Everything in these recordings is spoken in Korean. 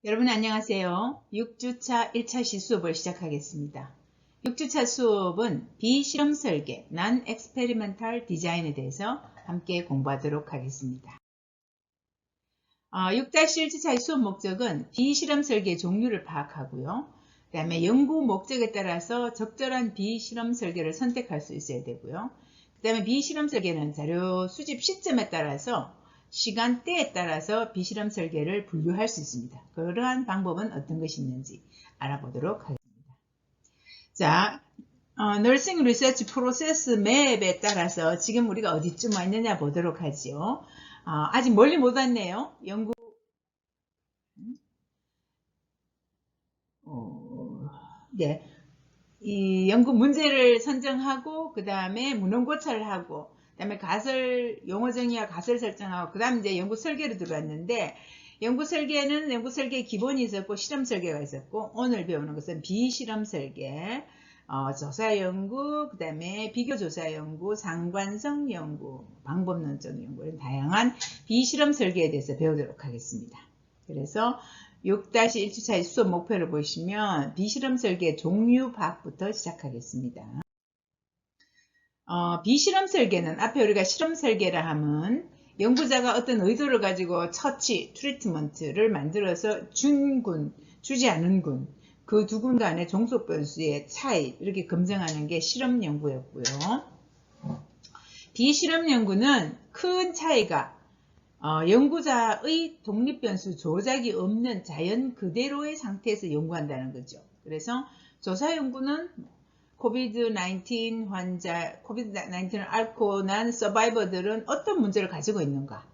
여러분 안녕하세요. 6주차 1차 시수업을 시작하겠습니다. 6주차 수업은 비실험 설계, Non-Experimental Design에 대해서 함께 공부하도록 하겠습니다. 6-1주차의 수업 목적은 비실험 설계 종류를 파악하고요. 그 다음에 연구 목적에 따라서 적절한 비실험 설계를 선택할 수 있어야 되고요. 그 다음에 비실험 설계는 자료 수집 시점에 따라서 시간대에 따라서 비실험 설계를 분류할 수 있습니다. 그러한 방법은 어떤 것이 있는지 알아보도록 하겠습니다. 자, Nursing Research Process Map에 따라서 지금 우리가 어디쯤 와 있느냐 보도록 하죠. 아직 멀리 못 왔네요. 네. 이 연구 문제를 선정하고 그 다음에 문헌 고찰을 하고 그 다음에 가설 용어 정의와 가설 설정하고 그 다음 이제 연구 설계로 들어왔는데 연구 설계는 연구 설계의 기본이 있었고 실험 설계가 있었고 오늘 배우는 것은 비실험 설계, 조사 연구, 그 다음에 비교 조사 연구, 상관성 연구, 방법론적 연구 이런 다양한 비실험 설계에 대해서 배우도록 하겠습니다. 그래서 6-1주차의 수업 목표를 보시면 비실험 설계 종류 파악부터 시작하겠습니다. 비실험 설계는 앞에 우리가 실험 설계라 하면 연구자가 어떤 의도를 가지고 처치, 트리트먼트를 만들어서 준 군, 주지 않은 군, 그 두 군 간의 종속 변수의 차이 이렇게 검증하는 게 실험 연구였고요. 비실험 연구는 큰 차이가 연구자의 독립변수 조작이 없는 자연 그대로의 상태에서 연구한다는 거죠. 그래서 조사 연구는 코비드-19 환자, 코비드-19을 앓고 난 서바이버들은 어떤 문제를 가지고 있는가.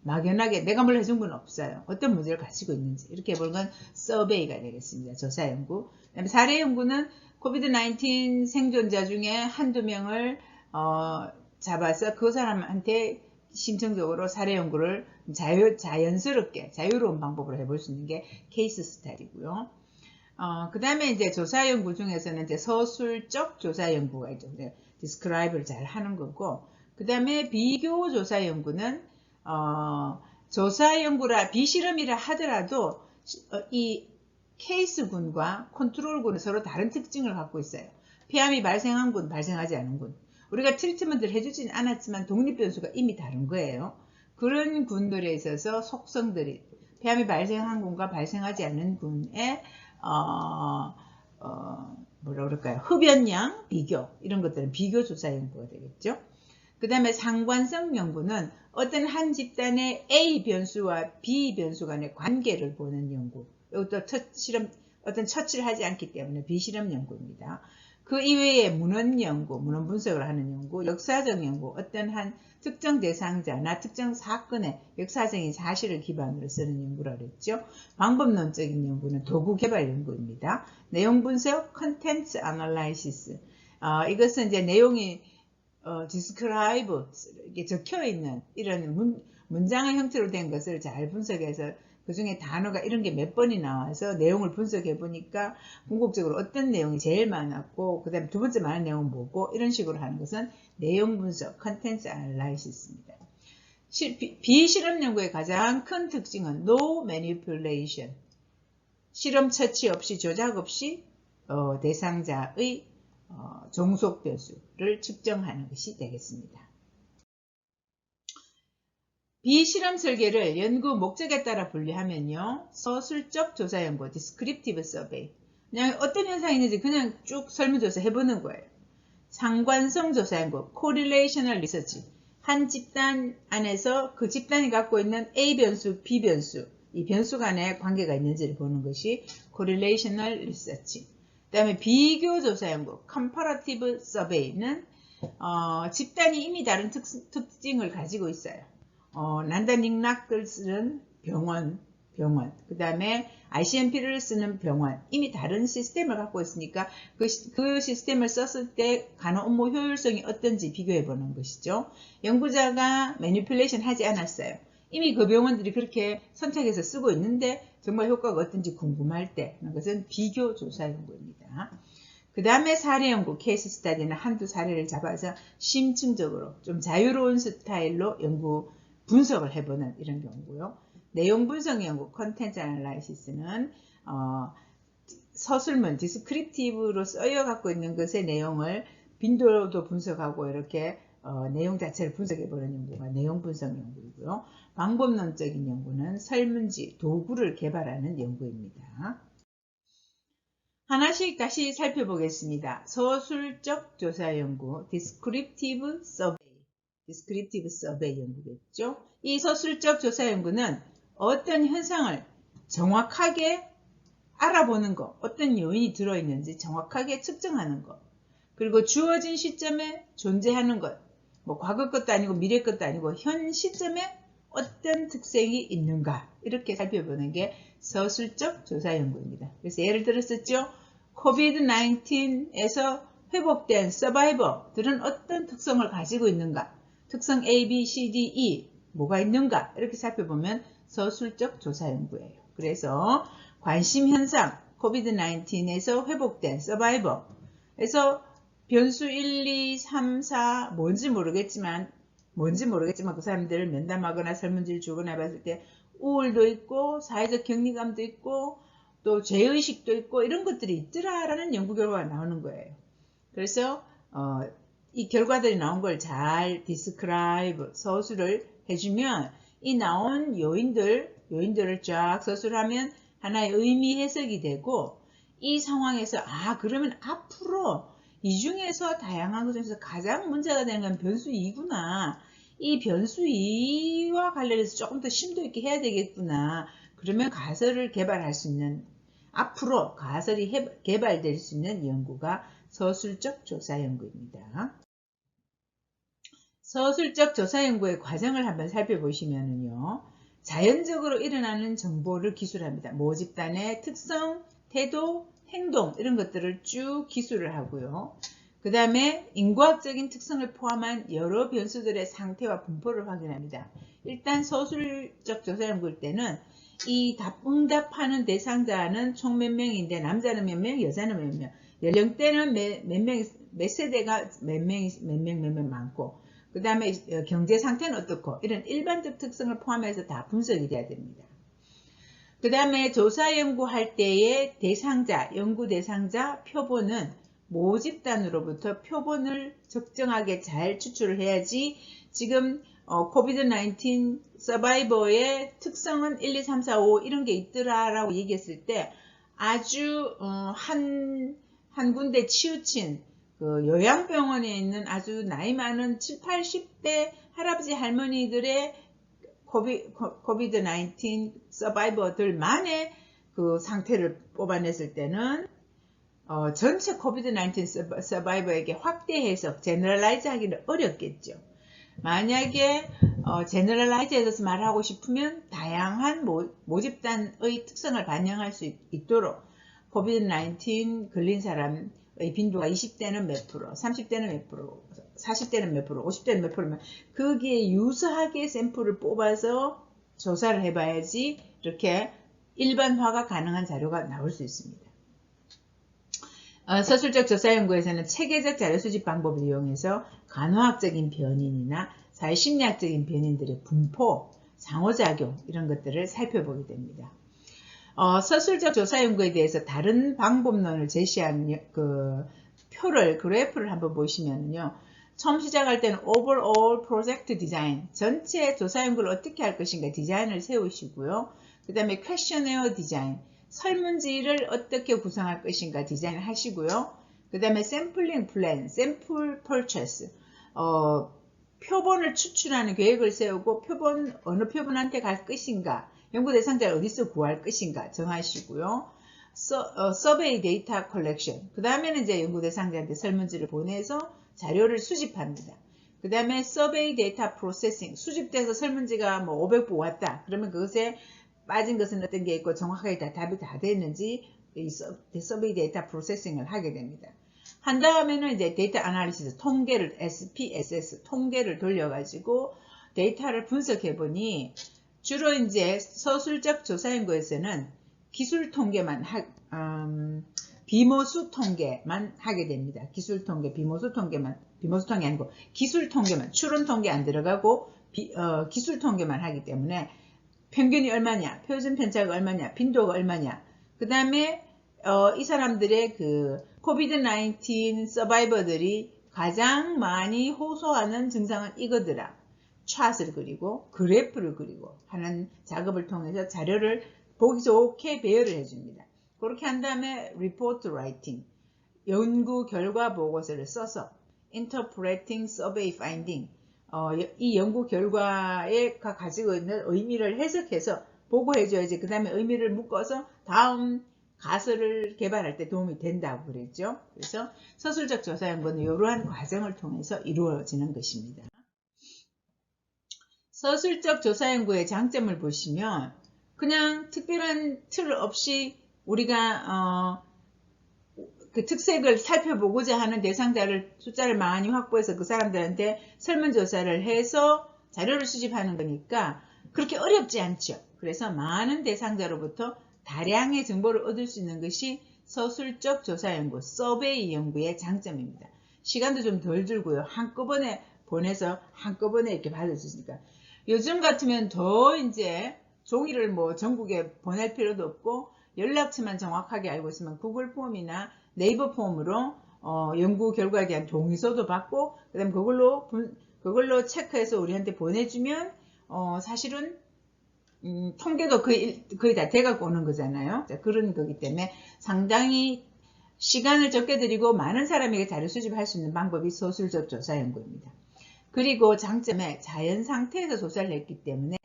막연하게 내가 뭘 해준 건 없어요. 어떤 문제를 가지고 있는지 이렇게 보는 건 서베이가 되겠습니다. 조사 연구. 그다음에 사례 연구는 코비드-19 생존자 중에 한두 명을 잡아서 그 사람한테 심층적으로 사례 연구를 자연스럽게 자유로운 방법으로 해볼 수 있는 게 케이스 스타디고요. 그 다음에 이제 조사 연구 중에서는 이제 서술적 조사 연구가 있죠. 디스크라이브를 잘 하는 거고, 그 다음에 비교 조사 연구는 조사 연구라 비실험이라 하더라도 이 케이스군과 컨트롤군은 서로 다른 특징을 갖고 있어요. 폐암이 발생한 군, 발생하지 않은 군. 우리가 트리트먼트를 해주진 않았지만 독립변수가 이미 다른 거예요. 그런 군들에 있어서 속성들이 폐암이 발생한 군과 발생하지 않은 군의 뭐라 그럴까요? 흡연량 비교 이런 것들은 비교 조사 연구가 되겠죠. 그 다음에 상관성 연구는 어떤 한 집단의 A 변수와 B 변수 간의 관계를 보는 연구. 이것도 어떤 처치를 하지 않기 때문에 비실험 연구입니다. 그 이외에 문헌 연구, 문헌 분석을 하는 연구, 역사적 연구, 어떤 한 특정 대상자나 특정 사건의 역사적인 사실을 기반으로 쓰는 연구라 그랬죠. 방법론적인 연구는 도구 개발 연구입니다. 내용 분석, 컨텐츠 애널라이시스. 이것은 이제 내용이 describe 이렇게 적혀 있는 이런 문장의 형태로 된 것을 잘 분석해서 그 중에 단어가 이런 게 몇 번이 나와서 내용을 분석해 보니까 궁극적으로 어떤 내용이 제일 많았고 그 다음에 두 번째 많은 내용은 뭐고 이런 식으로 하는 것은 내용 분석, 컨텐츠 애널라이시스입니다. 비실험 연구의 가장 큰 특징은 no manipulation, 실험 처치 없이 조작 없이 대상자의 종속 변수를 측정하는 것이 되겠습니다. 비실험 설계를 연구 목적에 따라 분류하면요. 서술적 조사 연구, descriptive survey. 그냥 어떤 현상이 있는지 그냥 쭉 설문조사 해보는 거예요. 상관성 조사 연구, correlational research. 한 집단 안에서 그 집단이 갖고 있는 A 변수, B 변수, 이 변수 간의 관계가 있는지를 보는 것이 correlational research. 그 다음에 비교 조사 연구, comparative survey는 집단이 이미 다른 특징을 가지고 있어요. 난다닉락을 쓰는 병원, 그 다음에 ICMP를 쓰는 병원, 이미 다른 시스템을 갖고 있으니까 그 시스템을 썼을 때 간호 업무 효율성이 어떤지 비교해 보는 것이죠. 연구자가 매니플레이션 하지 않았어요. 이미 그 병원들이 그렇게 선택해서 쓰고 있는데 정말 효과가 어떤지 궁금할 때 그것은 비교 조사 연구입니다. 그 다음에 사례 연구, 케이스 스타디는 한두 사례를 잡아서 심층적으로 좀 자유로운 스타일로 연구 분석을 해보는 이런 경우고요. 내용 분석 연구, 컨텐츠 애널라이시스는 서술문, 디스크립티브로 쓰여 갖고 있는 것의 내용을 빈도도 분석하고 이렇게 내용 자체를 분석해 보는 연구가 내용 분석 연구이고요. 방법론적인 연구는 설문지, 도구를 개발하는 연구입니다. 하나씩 다시 살펴보겠습니다. 서술적 조사 연구, Descriptive Survey 연구겠죠. 이 서술적 조사 연구는 어떤 현상을 정확하게 알아보는 것, 어떤 요인이 들어있는지 정확하게 측정하는 것, 그리고 주어진 시점에 존재하는 것, 뭐 과거 것도 아니고 미래 것도 아니고 현 시점에 어떤 특성이 있는가, 이렇게 살펴보는 게 서술적 조사 연구입니다. 그래서 예를 들었었죠. COVID-19에서 회복된 서바이버들은 어떤 특성을 가지고 있는가, 특성 A, B, C, D, E 뭐가 있는가, 이렇게 살펴보면 서술적 조사 연구예요. 그래서 관심 현상, COVID-19에서 회복된 서바이버에서 변수 1, 2, 3, 4 뭔지 모르겠지만 그 사람들을 면담하거나 설문지를 주거나 봤을 때 우울도 있고 사회적 격리감도 있고 또 죄의식도 있고 이런 것들이 있더라라는 연구 결과가 나오는 거예요. 그래서 이 결과들이 나온 걸 잘 디스크라이브, 서술을 해주면 이 나온 요인들을 쫙 서술하면 하나의 의미 해석이 되고, 이 상황에서 그러면 앞으로 이 중에서 다양한 것 중에서 가장 문제가 되는 건 변수 2구나. 이 변수 2와 관련해서 조금 더 심도 있게 해야 되겠구나. 그러면 가설을 개발할 수 있는, 앞으로 가설이 개발될 수 있는 연구가 서술적 조사 연구입니다. 서술적 조사 연구의 과정을 한번 살펴보시면요. 자연적으로 일어나는 정보를 기술합니다. 모집단의 특성, 태도, 행동 이런 것들을 쭉 기술을 하고요. 그 다음에 인과학적인 특성을 포함한 여러 변수들의 상태와 분포를 확인합니다. 일단 서술적 조사 연구일 때는 이 응답하는 대상자는 총 몇 명인데 남자는 몇 명, 여자는 몇 명, 연령대는 몇 세대가 몇 명 많고, 그 다음에 경제 상태는 어떻고, 이런 일반적 특성을 포함해서 다 분석이 돼야 됩니다. 그 다음에 조사 연구할 때의 대상자, 연구 대상자 표본은 모집단으로부터 표본을 적정하게 잘 추출을 해야지, 지금 COVID-19 서바이버의 특성은 1, 2, 3, 4, 5 이런 게 있더라라고 얘기했을 때 아주 한 군데 치우친 그 요양병원에 있는 아주 나이 많은 7, 80대 할아버지 할머니들의 COVID-19 서바이버들만의 그 상태를 뽑아냈을 때는 전체 COVID-19 서바이버에게 확대 해석, 제너럴라이즈 하기는 어렵겠죠. 만약에 제너럴라이즈해서 말하고 싶으면 다양한 모집단의 특성을 반영할 수 있도록 COVID-19 걸린 사람의 빈도가 20대는 몇 프로, 30대는 몇 프로, 40대는 몇 프로, 50대는 몇 프로면 거기에 유사하게 샘플을 뽑아서 조사를 해봐야지 이렇게 일반화가 가능한 자료가 나올 수 있습니다. 서술적 조사 연구에서는 체계적 자료 수집 방법을 이용해서 간호학적인 변인이나 사회심리학적인 변인들의 분포, 상호작용 이런 것들을 살펴보게 됩니다. 서술적 조사 연구에 대해서 다른 방법론을 제시한 그 그래프를 한번 보시면요. 처음 시작할 때는 overall project design, 전체 조사 연구를 어떻게 할 것인가 디자인을 세우시고요. 그 다음에 questionnaire design, 설문지를 어떻게 구성할 것인가 디자인을 하시고요. 그 다음에 sampling plan, sample purchase, 표본을 추출하는 계획을 세우고 어느 표본한테 갈 것인가, 연구 대상자를 어디서 구할 것인가 정하시고요. 서베이 데이터 컬렉션, 그 다음에는 이제 연구 대상자한테 설문지를 보내서 자료를 수집합니다. 그 다음에 서베이 데이터 프로세싱, 수집돼서 설문지가 뭐 500부 왔다. 그러면 그것에 빠진 것은 어떤 게 있고 정확하게 답이 다 됐는지 이 서베이 데이터 프로세싱을 하게 됩니다. 한 다음에는 이제 데이터 아날리시스, 통계를 SPSS 통계를 돌려가지고 데이터를 분석해 보니 주로 이제 서술적 조사 연구에서는 기술 통계만 비모수 통계만 하게 됩니다. 기술 통계, 비모수 통계 아니고 기술 통계만, 추론 통계 안 들어가고 기술 통계만 하기 때문에 평균이 얼마냐, 표준 편차가 얼마냐, 빈도가 얼마냐. 그 다음에 이 사람들의 그 코비드-19 서바이버들이 가장 많이 호소하는 증상은 이거더라. 차트를 그리고 그래프를 그리고 하는 작업을 통해서 자료를 보기 좋게 배열을 해줍니다. 그렇게 한 다음에 리포트 라이팅, 연구 결과 보고서를 써서 interpreting survey finding, 이 연구 결과가 가지고 있는 의미를 해석해서 보고해줘야지 그 다음에 의미를 묶어서 다음 가설을 개발할 때 도움이 된다고 그랬죠. 그래서 서술적 조사 연구는 이러한 과정을 통해서 이루어지는 것입니다. 서술적 조사 연구의 장점을 보시면 그냥 특별한 틀 없이 우리가 그 특색을 살펴보고자 하는 대상자를 숫자를 많이 확보해서 그 사람들한테 설문조사를 해서 자료를 수집하는 거니까 그렇게 어렵지 않죠. 그래서 많은 대상자로부터 다량의 정보를 얻을 수 있는 것이 서술적 조사 연구, 서베이 연구의 장점입니다. 시간도 좀 덜 들고요. 한꺼번에 보내서 한꺼번에 이렇게 받을 수 있으니까. 요즘 같으면 더 이제 종이를 뭐 전국에 보낼 필요도 없고 연락처만 정확하게 알고 있으면 구글 폼이나 네이버 폼으로 연구 결과에 대한 동의서도 받고 그다음 그걸로 체크해서 우리한테 보내주면 사실은 통계도 거의 다 돼갖고 오는 거잖아요. 자, 그런 거기 때문에 상당히 시간을 적게 들이고 많은 사람에게 자료 수집할 수 있는 방법이 서술적 조사 연구입니다. 그리고 장점에 자연 상태에서 조사를 했기 때문에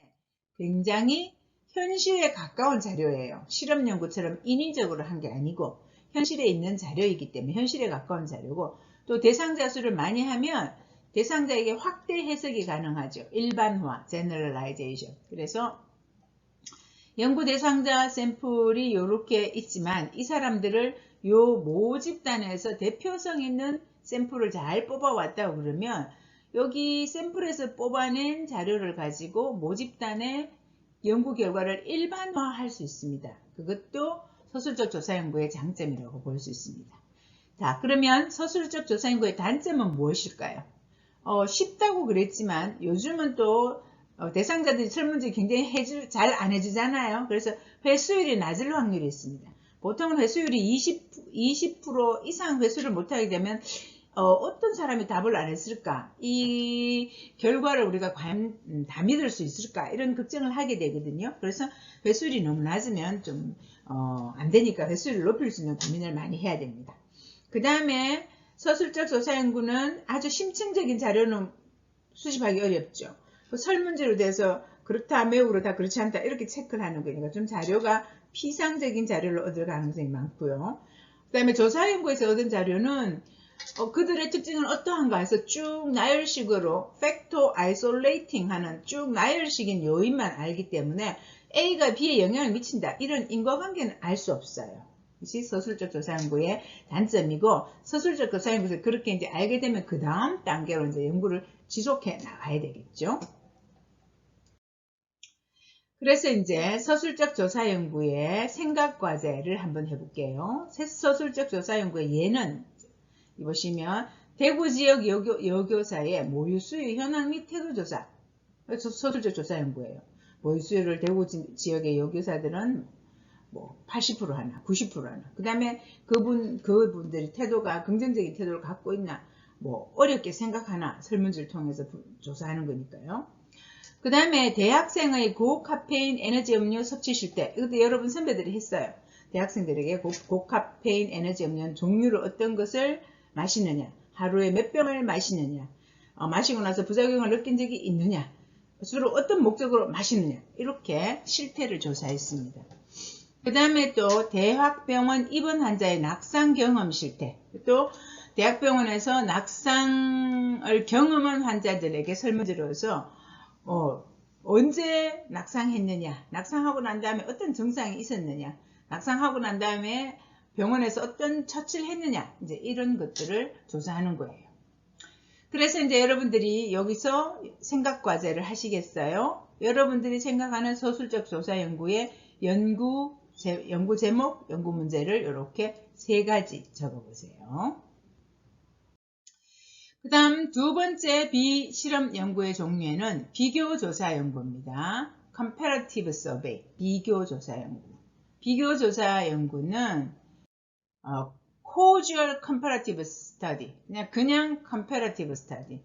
굉장히 현실에 가까운 자료예요. 실험 연구처럼 인위적으로 한 게 아니고 현실에 있는 자료이기 때문에 현실에 가까운 자료고 또 대상자 수를 많이 하면 대상자에게 확대 해석이 가능하죠. 일반화, generalization. 그래서 연구 대상자 샘플이 이렇게 있지만 이 사람들을 요 모집단에서 대표성 있는 샘플을 잘 뽑아왔다고 그러면 여기 샘플에서 뽑아낸 자료를 가지고 모집단의 연구 결과를 일반화할 수 있습니다. 그것도 서술적 조사 연구의 장점이라고 볼 수 있습니다. 자, 그러면 서술적 조사 연구의 단점은 무엇일까요? 쉽다고 그랬지만 요즘은 또 대상자들이 설문지 굉장히 잘 안 해주잖아요. 그래서 회수율이 낮을 확률이 있습니다. 보통은 회수율이 20% 이상 회수를 못하게 되면 어떤 사람이 답을 안 했을까? 이 결과를 우리가 과연 다 믿을 수 있을까? 이런 걱정을 하게 되거든요. 그래서 회수율이 너무 낮으면 좀 안 되니까 회수율을 높일 수 있는 고민을 많이 해야 됩니다. 그 다음에 서술적 조사 연구는 아주 심층적인 자료는 수집하기 어렵죠. 설문지로 돼서 그렇다, 매우 그렇다, 그렇지 않다 이렇게 체크를 하는 거니까 좀 자료가 피상적인 자료를 얻을 가능성이 많고요. 그 다음에 조사 연구에서 얻은 자료는 그들의 특징은 어떠한가 해서 쭉 나열식으로 팩토 아이솔레이팅 하는 쭉 나열식인 요인만 알기 때문에 A가 B에 영향을 미친다 이런 인과관계는 알 수 없어요. 이것이 서술적 조사 연구의 단점이고 서술적 조사 연구에서 그렇게 이제 알게 되면 그 다음 단계로 이제 연구를 지속해 나가야 되겠죠. 그래서 이제 서술적 조사 연구의 생각 과제를 한번 해볼게요. 서술적 조사 연구의 예는 보시면 대구 지역 여교사의 모유 수유 현황 및 태도 조사, 서술적 조사 연구예요. 모유 수유를 대구 지역의 여교사들은 뭐 80% 하나, 90% 하나. 그 다음에 그분들이 태도가 긍정적인 태도를 갖고 있나, 뭐 어렵게 생각하나 설문지를 통해서 조사하는 거니까요. 그 다음에 대학생의 고카페인 에너지 음료 섭취 실태. 이것도 여러분 선배들이 했어요. 대학생들에게 고카페인 에너지 음료 종류를 어떤 것을 마시느냐, 하루에 몇 병을 마시느냐, 마시고 나서 부작용을 느낀 적이 있느냐, 주로 어떤 목적으로 마시느냐, 이렇게 실태를 조사했습니다. 그 다음에 또 대학병원 입원 환자의 낙상 경험 실태, 또 대학병원에서 낙상을 경험한 환자들에게 설문지로서 언제 낙상했느냐, 낙상하고 난 다음에 어떤 증상이 있었느냐, 낙상하고 난 다음에 병원에서 어떤 처치를 했느냐, 이제 이런 것들을 조사하는 거예요. 그래서 이제 여러분들이 여기서 생각 과제를 하시겠어요? 여러분들이 생각하는 서술적 조사 연구의 연구 제목, 연구 문제를 이렇게 3가지 적어보세요. 그 다음 두 번째 비실험 연구의 종류에는 비교조사 연구입니다. Comparative Survey, 비교조사 연구. 비교조사 연구는 Causal Comparative Study, 그냥 Comparative Study,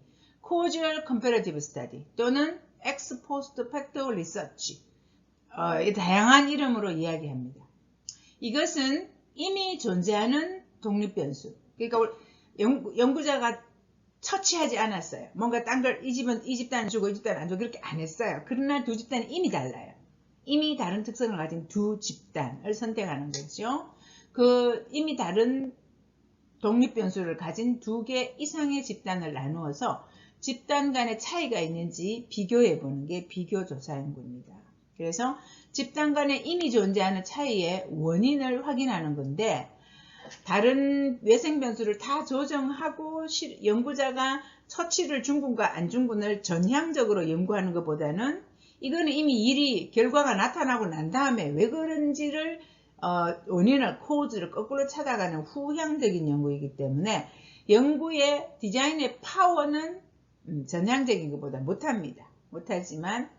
Causal Comparative Study 또는 Ex Post Factor Research, 다양한 이름으로 이야기합니다. 이것은 이미 존재하는 독립변수, 그러니까 연구자가 처치하지 않았어요. 뭔가 딴 걸 이 집단은 주고 이 집단은 안 주고 그렇게 안 했어요. 그러나 두 집단이 이미 달라요. 이미 다른 특성을 가진 두 집단을 선택하는 거죠. 그 이미 다른 독립변수를 가진 2개 이상의 집단을 나누어서 집단 간의 차이가 있는지 비교해 보는 게 비교조사 연구입니다. 그래서 집단 간에 이미 존재하는 차이의 원인을 확인하는 건데, 다른 외생변수를 다 조정하고 연구자가 처치를 준 군과 안 준 군을 전향적으로 연구하는 것보다는 이거는 이미 결과가 나타나고 난 다음에 왜 그런지를 원인을, 코즈를 거꾸로 찾아가는 후향적인 연구이기 때문에 연구의 디자인의 파워는 전향적인 것보다 못합니다. 못하지만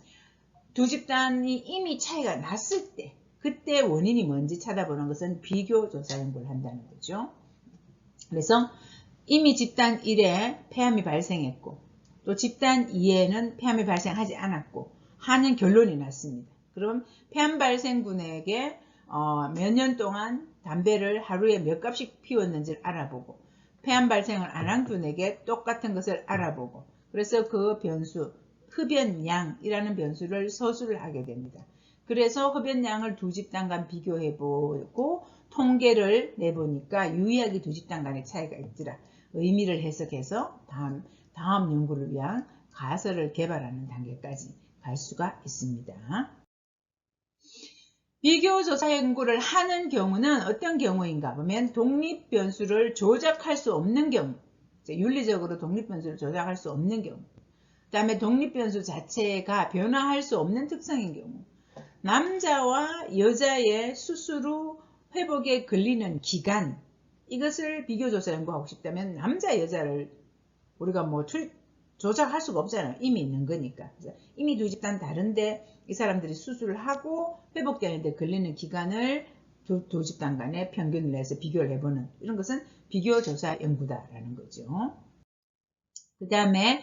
두 집단이 이미 차이가 났을 때, 그때 원인이 뭔지 찾아보는 것은 비교조사 연구를 한다는 거죠. 그래서 이미 집단 1에 폐암이 발생했고 또 집단 2에는 폐암이 발생하지 않았고 하는 결론이 났습니다. 그럼 폐암 발생군에게 몇 년 동안 담배를 하루에 몇 갑씩 피웠는지를 알아보고, 폐암 발생을 안 한 군에게 똑같은 것을 알아보고, 그래서 그 변수, 흡연량이라는 변수를 서술을 하게 됩니다. 그래서 흡연량을 두 집단 간 비교해보고 통계를 내보니까 유의하게 두 집단 간의 차이가 있더라. 의미를 해석해서 다음 연구를 위한 가설을 개발하는 단계까지 갈 수가 있습니다. 비교조사 연구를 하는 경우는 어떤 경우인가 보면 독립변수를 조작할 수 없는 경우, 윤리적으로 독립변수를 조작할 수 없는 경우, 그 다음에 독립변수 자체가 변화할 수 없는 특성인 경우, 남자와 여자의 수술 후 회복에 걸리는 기간, 이것을 비교조사 연구하고 싶다면 남자 여자를 우리가 조작할 수가 없잖아요. 이미 있는 거니까. 이미 두 집단 다른데 이 사람들이 수술을 하고 회복되는데 걸리는 기간을 두 집단 간에 평균을 내서 비교를 해보는, 이런 것은 비교조사 연구다라는 거죠. 그 다음에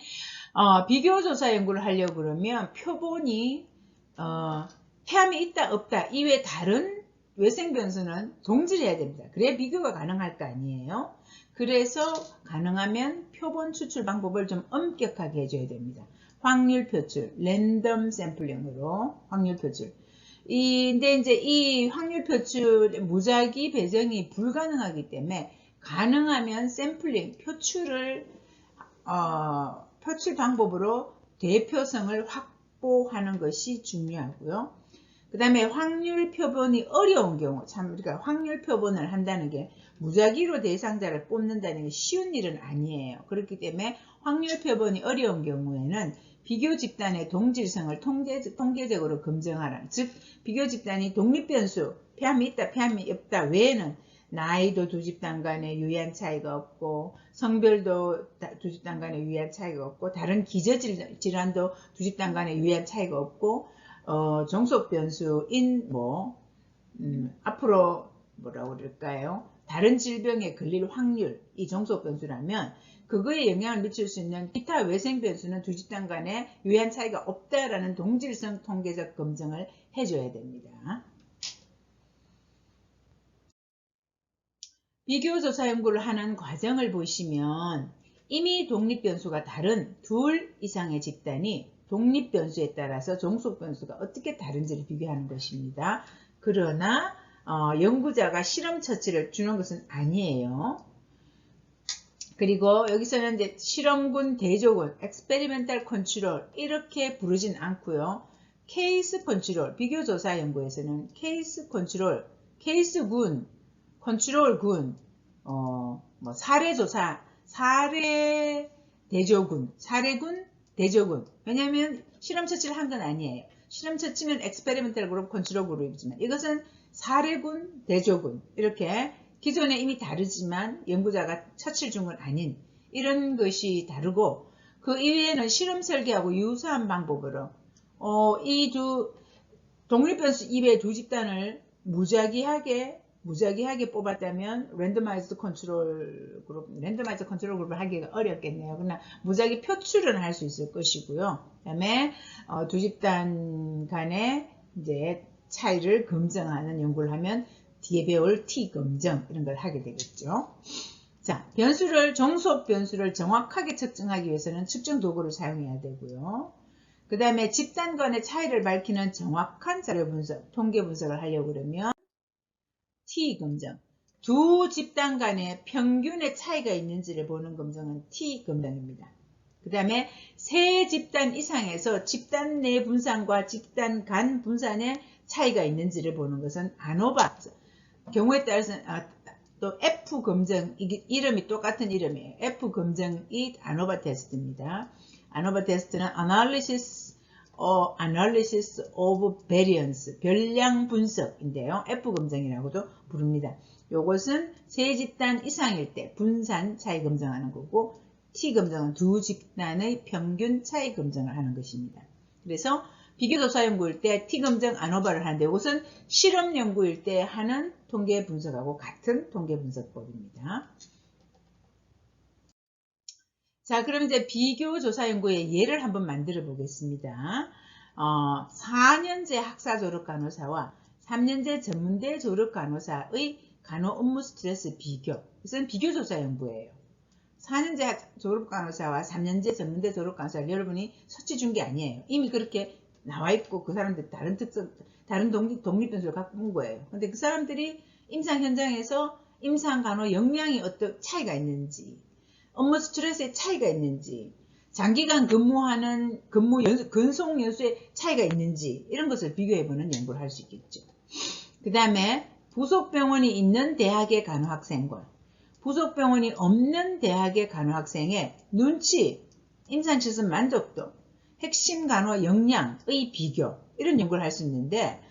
비교조사 연구를 하려고 그러면 표본이 폐암이 있다 없다 이외에 다른 외생변수는 동질해야 됩니다. 그래야 비교가 가능할 거 아니에요. 그래서 가능하면 표본 추출 방법을 좀 엄격하게 해줘야 됩니다. 확률 표출, 랜덤 샘플링으로 확률 표출. 근데 이제 이 확률 표출 무작위 배정이 불가능하기 때문에 가능하면 샘플링, 표출 방법으로 대표성을 확보하는 것이 중요하고요. 그 다음에 확률 표본이 어려운 경우, 우리가 확률 표본을 한다는 게 무작위로 대상자를 뽑는다는 게 쉬운 일은 아니에요. 그렇기 때문에 확률 표본이 어려운 경우에는 비교 집단의 동질성을 통계적으로 검증하라. 즉, 비교 집단이 독립변수, 폐암이 있다, 폐암이 없다 외에는 나이도 두 집단 간에 유의한 차이가 없고, 성별도 두 집단 간에 유의한 차이가 없고, 다른 기저질환도 두 집단 간에 유의한 차이가 없고, 종속 변수인 앞으로 뭐라고 그럴까요? 다른 질병에 걸릴 확률, 이 종속 변수라면 그거에 영향을 미칠 수 있는 기타 외생 변수는 두 집단 간에 유의한 차이가 없다라는 동질성 통계적 검증을 해줘야 됩니다. 비교조사 연구를 하는 과정을 보시면 이미 독립변수가 다른 둘 이상의 집단이 독립변수에 따라서 종속변수가 어떻게 다른지를 비교하는 것입니다. 그러나 연구자가 실험 처치를 주는 것은 아니에요. 그리고 여기서는 이제 실험군, 대조군, experimental control 이렇게 부르진 않고요. 케이스 컨트롤, 비교조사 연구에서는 케이스 컨트롤, 케이스군, 컨트롤군, 사례조사, 사례 대조군, 사례군, 대조군. 왜냐하면 실험 처치를 한 건 아니에요. 실험 처치는 experimental 그룹, 컨트롤 그룹이지만 이것은 사례군, 대조군 이렇게 기존에 이미 다르지만 연구자가 처치를 준 건 아닌 이런 것이 다르고, 그 이외에는 실험 설계하고 유사한 방법으로 독립변수 이외에 두 집단을 무작위하게 뽑았다면 랜더마이즈드 컨트롤 그룹을 하기가 어렵겠네요. 그러나 무작위 표출은 할 수 있을 것이고요. 그다음에 두 집단 간의 이제 차이를 검증하는 연구를 하면 뒤에 배울 T 검증 이런 걸 하게 되겠죠. 자, 종속 변수를 정확하게 측정하기 위해서는 측정 도구를 사용해야 되고요. 그 다음에 집단 간의 차이를 밝히는 정확한 자료 분석, 통계 분석을 하려고 그러면 T 검증, 두 집단 간의 평균의 차이가 있는지를 보는 검증은 T 검증입니다. 그 다음에 세 집단 이상에서 집단 내 분산과 집단 간 분산의 차이가 있는지를 보는 것은 아노바, 경우에 따라서는 또 F 검증, 이름이 똑같은 이름이에요. F 검증이 아노바 테스트입니다. 아노바 테스트는 Analysis of Variance, 별량 분석인데요. F 검증이라고도 부릅니다. 이것은 세 집단 이상일 때 분산 차이 검증하는 거고, T 검증은 두 집단의 평균 차이 검증을 하는 것입니다. 그래서 비교조사 연구일 때 T 검증 아노바를 하는데, 이것은 실험 연구일 때 하는 통계 분석하고 같은 통계 분석법입니다. 자, 그럼 이제 비교조사 연구의 예를 한번 만들어 보겠습니다. 4년제 학사 졸업 간호사와 3년제 전문대 졸업 간호사의 간호 업무 스트레스 비교. 이것은 비교조사 연구예요. 4년제 졸업 간호사와 3년제 전문대 졸업 간호사를 여러분이 서치 준 게 아니에요. 이미 그렇게 나와 있고 그 사람들 다른 독립변수를 갖고 온 거예요. 근데 그 사람들이 임상 현장에서 임상 간호 역량이 어떤 차이가 있는지, 업무 스트레스의 차이가 있는지, 장기간 근무하는 근속 연수의 차이가 있는지 이런 것을 비교해보는 연구를 할 수 있겠죠. 그 다음에 부속병원이 있는 대학의 간호학생과 부속병원이 없는 대학의 간호학생의 눈치, 임상시설 만족도, 핵심 간호 역량의 비교 이런 연구를 할 수 있는데,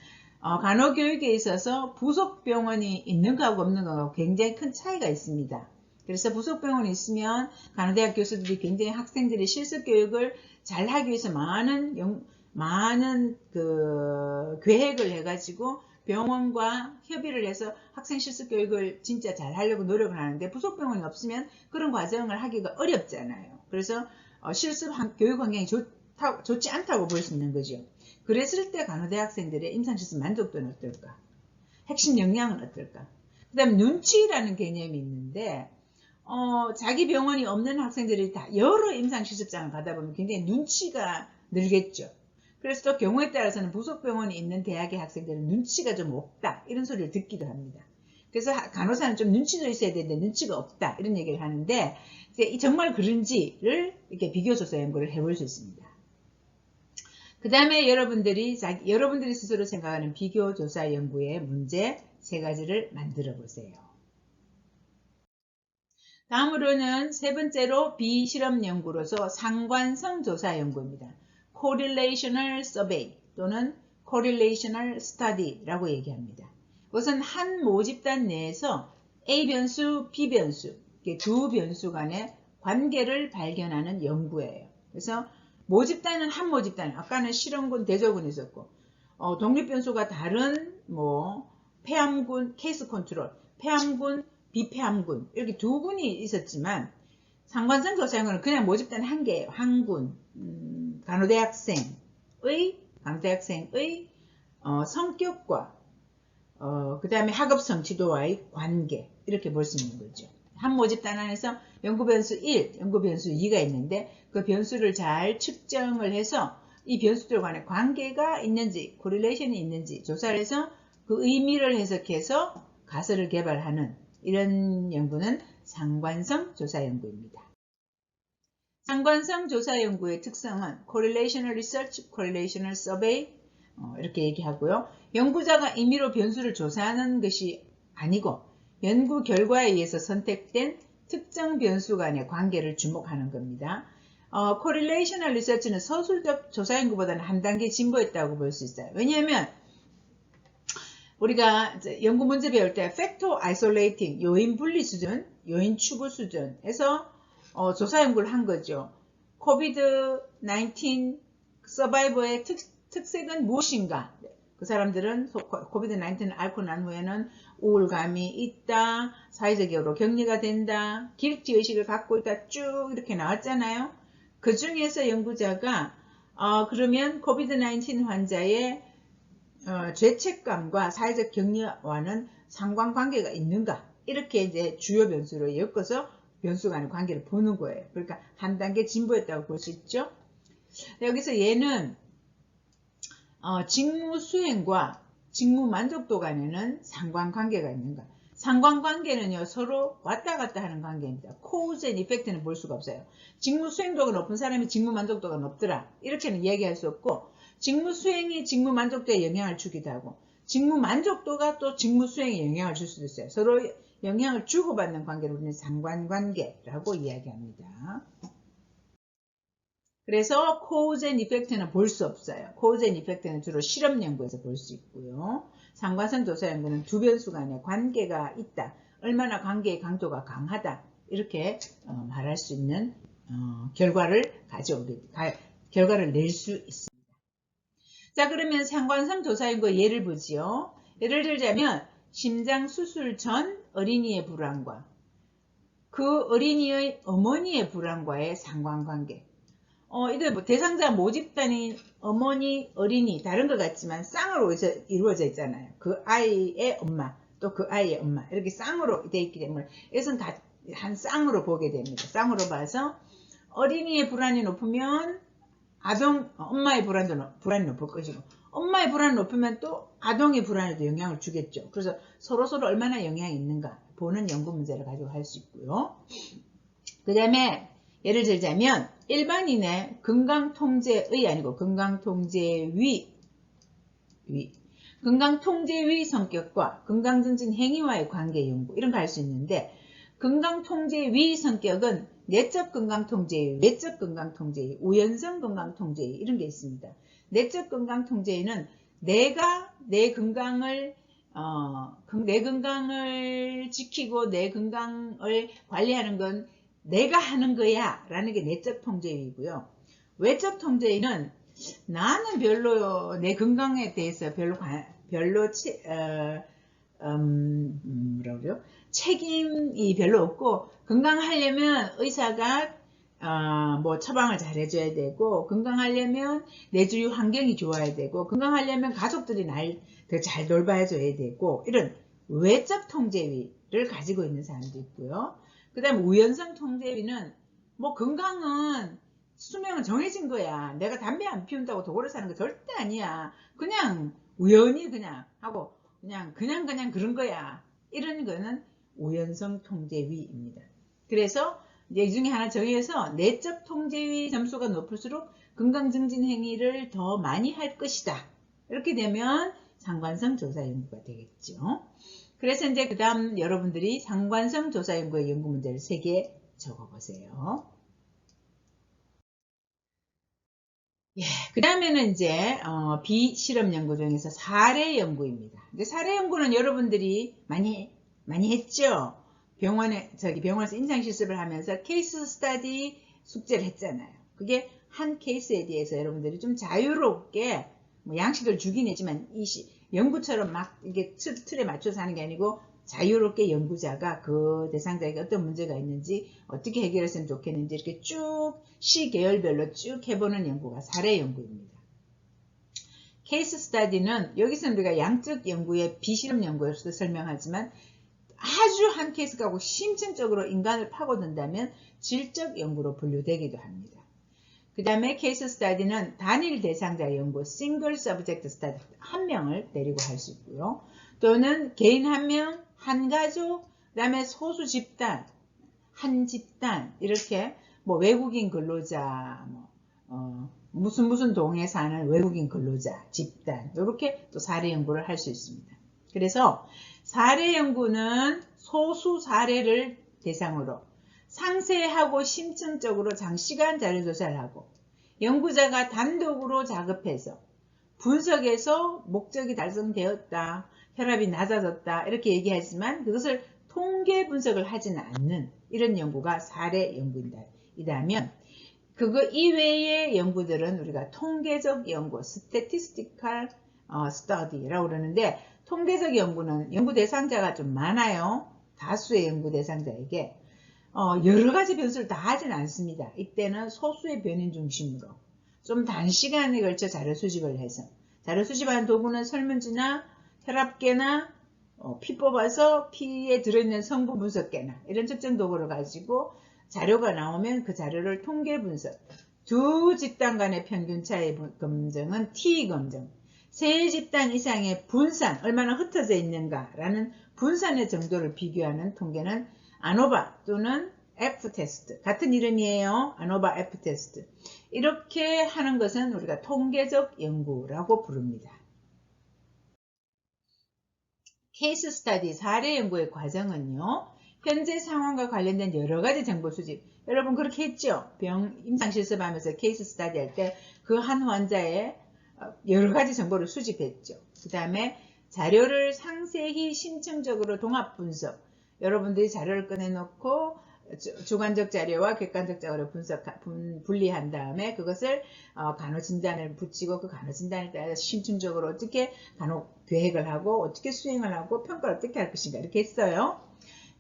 간호교육에 있어서 부속병원이 있는 거하고 없는 거하고 굉장히 큰 차이가 있습니다. 그래서 부속병원이 있으면 간호대학 교수들이 굉장히 학생들의 실습교육을 잘 하기 위해서 많은 계획을 해가지고 병원과 협의를 해서 학생 실습교육을 진짜 잘 하려고 노력을 하는데, 부속병원이 없으면 그런 과정을 하기가 어렵잖아요. 그래서 실습 교육 환경이 좋지 않다고 볼 수 있는 거죠. 그랬을 때 간호대학생들의 임상실습 만족도는 어떨까? 핵심 역량은 어떨까? 그 다음에 눈치라는 개념이 있는데, 자기 병원이 없는 학생들이 다 여러 임상실습장을 가다 보면 굉장히 눈치가 늘겠죠. 그래서 또 경우에 따라서는 부속병원이 있는 대학의 학생들은 눈치가 좀 없다 이런 소리를 듣기도 합니다. 그래서 간호사는 좀 눈치도 있어야 되는데 눈치가 없다 이런 얘기를 하는데, 정말 그런지를 이렇게 비교조사 연구를 해볼 수 있습니다. 그 다음에 여러분들이 스스로 생각하는 비교조사 연구의 문제 3가지를 만들어 보세요. 다음으로는 세 번째로 비실험 연구로서 상관성 조사 연구입니다. Correlational Survey 또는 Correlational Study라고 얘기합니다. 이것은 한 모집단 내에서 A 변수, B 변수, 두 변수 간의 관계를 발견하는 연구예요. 그래서 모집단은 한 모집단, 아까는 실험군, 대조군이 있었고, 독립변수가 다른 폐암군, 케이스 컨트롤, 폐암군, 비폐암군 이렇게 두 군이 있었지만, 상관성 조사 연구는 그냥 모집단 한 개예요. 한 군, 간호대학생의 성격과 그 다음에 학업성 지도와의 관계 이렇게 볼 수 있는 거죠. 한 모집단 안에서 연구변수 1, 연구변수 2가 있는데 그 변수를 잘 측정을 해서 이 변수들 간의 관계가 있는지, 코릴레이션이 있는지 조사를 해서 그 의미를 해석해서 가설을 개발하는 이런 연구는 상관성 조사 연구입니다. 상관성 조사 연구의 특성은 Correlational Research, Correlational Survey 이렇게 얘기하고요. 연구자가 임의로 변수를 조사하는 것이 아니고 연구 결과에 의해서 선택된 특정 변수 간의 관계를 주목하는 겁니다. Correlational Research는 서술적 조사 연구보다는 한 단계 진보했다고 볼 수 있어요. 왜냐하면 우리가 연구 문제 배울 때 Factor Isolating, 요인 분리 수준, 요인 추구 수준에서 조사 연구를 한 거죠. COVID-19 서바이버의 특색은 무엇인가? 그 사람들은 코비드-19을 앓고 난 후에는 우울감이 있다, 사회적으로 격리가 된다, 길티 의식을 갖고 있다, 쭉 이렇게 나왔잖아요. 그 중에서 연구자가 그러면 코비드-19 환자의 죄책감과 사회적 격리와는 상관관계가 있는가? 이렇게 이제 주요 변수로 엮어서 변수 간의 관계를 보는 거예요. 그러니까 한 단계 진보했다고 볼 수 있죠. 여기서 얘는 직무 수행과 직무 만족도 간에는 상관관계가 있는가? 상관관계는요, 서로 왔다 갔다 하는 관계입니다. 코우즈 앤 이펙트는 볼 수가 없어요. 직무 수행도가 높은 사람이 직무 만족도가 높더라, 이렇게는 이야기할 수 없고, 직무 수행이 직무 만족도에 영향을 주기도 하고, 직무 만족도가 또 직무 수행에 영향을 줄 수도 있어요. 서로 영향을 주고받는 관계를 우리는 상관관계라고 이야기합니다. 그래서 코우즈 앤 이펙트는 볼 수 없어요. 코우즈 앤 이펙트는 주로 실험 연구에서 볼 수 있고요. 상관성 조사 연구는 두 변수 간에 관계가 있다, 얼마나 관계의 강도가 강하다, 이렇게 말할 수 있는 결과를 결과를 낼 수 있습니다. 자, 그러면 상관성 조사 연구의 예를 보지요. 예를 들자면 심장 수술 전 어린이의 불안과 그 어린이의 어머니의 불안과의 상관관계. 이게 뭐 대상자 모집단인 어머니, 어린이 다른 것 같지만 쌍으로 이루어져 있잖아요. 그 아이의 엄마, 또 그 아이의 엄마, 이렇게 쌍으로 되어 있기 때문에 이것은 다 한 쌍으로 보게 됩니다. 쌍으로 봐서 어린이의 불안이 높으면 엄마의 불안이 높을 것이고, 엄마의 불안이 높으면 또 아동의 불안에도 영향을 주겠죠. 그래서 서로서로 얼마나 영향이 있는가 보는 연구 문제를 가지고 할 수 있고요. 그 다음에 예를 들자면 일반인의 건강통제의 아니고 건강통제위 건강통제위 성격과 건강증진 행위와의 관계 연구, 이런 거 할 수 있는데, 건강통제위 성격은 내적 건강통제위, 외적 건강통제위, 우연성 건강통제위, 이런 게 있습니다. 내적 건강통제위는 내가 내 건강을 지키고 내 건강을 관리하는 건 내가 하는 거야 라는 게 내적 통제위이고요. 외적 통제위는 나는 별로 내 건강에 대해서 책임이 별로 없고, 건강하려면 의사가 뭐 처방을 잘 해줘야 되고, 건강하려면 내 주위 환경이 좋아야 되고, 건강하려면 가족들이 날 더 잘 돌봐줘야 되고, 이런 외적 통제위를 가지고 있는 사람도 있고요. 그 다음 우연성 통제위는 뭐 건강은 수명은 정해진 거야, 내가 담배 안 피운다고 도구를 사는 거 절대 아니야, 그냥 우연히 그냥 하고 그냥 그런 거야, 이런 거는 우연성 통제위입니다. 그래서 이제 이 중에 하나 정해서 내적 통제위 점수가 높을수록 건강증진 행위를 더 많이 할 것이다, 이렇게 되면 상관성 조사 연구가 되겠죠. 그래서 이제 그 다음 여러분들이 상관성 조사 연구의 연구 문제를 3개 적어보세요. 예, 그 다음에는 이제 비실험 연구 중에서 사례 연구입니다. 근데 사례 연구는 여러분들이 많이 했죠. 병원에서 임상 실습을 하면서 케이스 스터디 숙제를 했잖아요. 그게 한 케이스에 대해서 여러분들이 좀 자유롭게 뭐 양식을 주긴 했지만 연구처럼 막 이게 틀에 맞춰서 하는 게 아니고, 자유롭게 연구자가 그 대상자에게 어떤 문제가 있는지 어떻게 해결했으면 좋겠는지 이렇게 쭉 시계열별로 쭉 해보는 연구가 사례 연구입니다. 케이스 스터디는 여기서는 우리가 양적 연구의 비실험 연구로서 설명하지만, 아주 한 케이스가 심층적으로 인간을 파고든다면 질적 연구로 분류되기도 합니다. 그 다음에 케이스 스터디는 단일 대상자 연구, 싱글 서브젝트 스터디, 한 명을 데리고 할 수 있고요. 또는 개인 한 명, 한 가족, 그 다음에 소수 집단, 한 집단, 이렇게 뭐 외국인 근로자, 무슨 동에 사는 외국인 근로자, 집단, 이렇게 또 사례 연구를 할 수 있습니다. 그래서 사례 연구는 소수 사례를 대상으로 상세하고 심층적으로 장시간 자료조사를 하고, 연구자가 단독으로 작업해서 분석해서 목적이 달성되었다, 혈압이 낮아졌다, 이렇게 얘기하지만 그것을 통계 분석을 하지는 않는 이런 연구가 사례 연구이다면, 그거 이외의 연구들은 우리가 통계적 연구, statistical study라고 그러는데, 통계적 연구는 연구 대상자가 좀 많아요. 다수의 연구 대상자에게 여러 가지 변수를 다 하진 않습니다. 이때는 소수의 변인 중심으로 좀 단시간에 걸쳐 자료 수집을 해서, 자료 수집하는 도구는 설문지나 혈압계나 피 뽑아서 피에 들어있는 성분 분석계나 이런 측정 도구를 가지고 자료가 나오면 그 자료를 통계 분석, 두 집단 간의 평균 차이 검증은 T 검증, 세 집단 이상의 분산, 얼마나 흩어져 있는가라는 분산의 정도를 비교하는 통계는 아노바 또는 F 테스트, 같은 이름이에요. 아노바 F 테스트. 이렇게 하는 것은 우리가 통계적 연구라고 부릅니다. 케이스 스터디, 사례 연구의 과정은요, 현재 상황과 관련된 여러 가지 정보 수집. 여러분 그렇게 했죠? 임상 실습하면서 케이스 스터디 할 때 그 한 환자의 여러 가지 정보를 수집했죠. 그 다음에 자료를 상세히 심층적으로 동합 분석. 여러분들이 자료를 꺼내놓고 주관적 자료와 객관적 자료를 분리한 다음에 그것을 간호진단을 붙이고 그 간호진단에 따라 심층적으로 어떻게 간호 계획을 하고 어떻게 수행을 하고 평가를 어떻게 할 것인가 이렇게 했어요.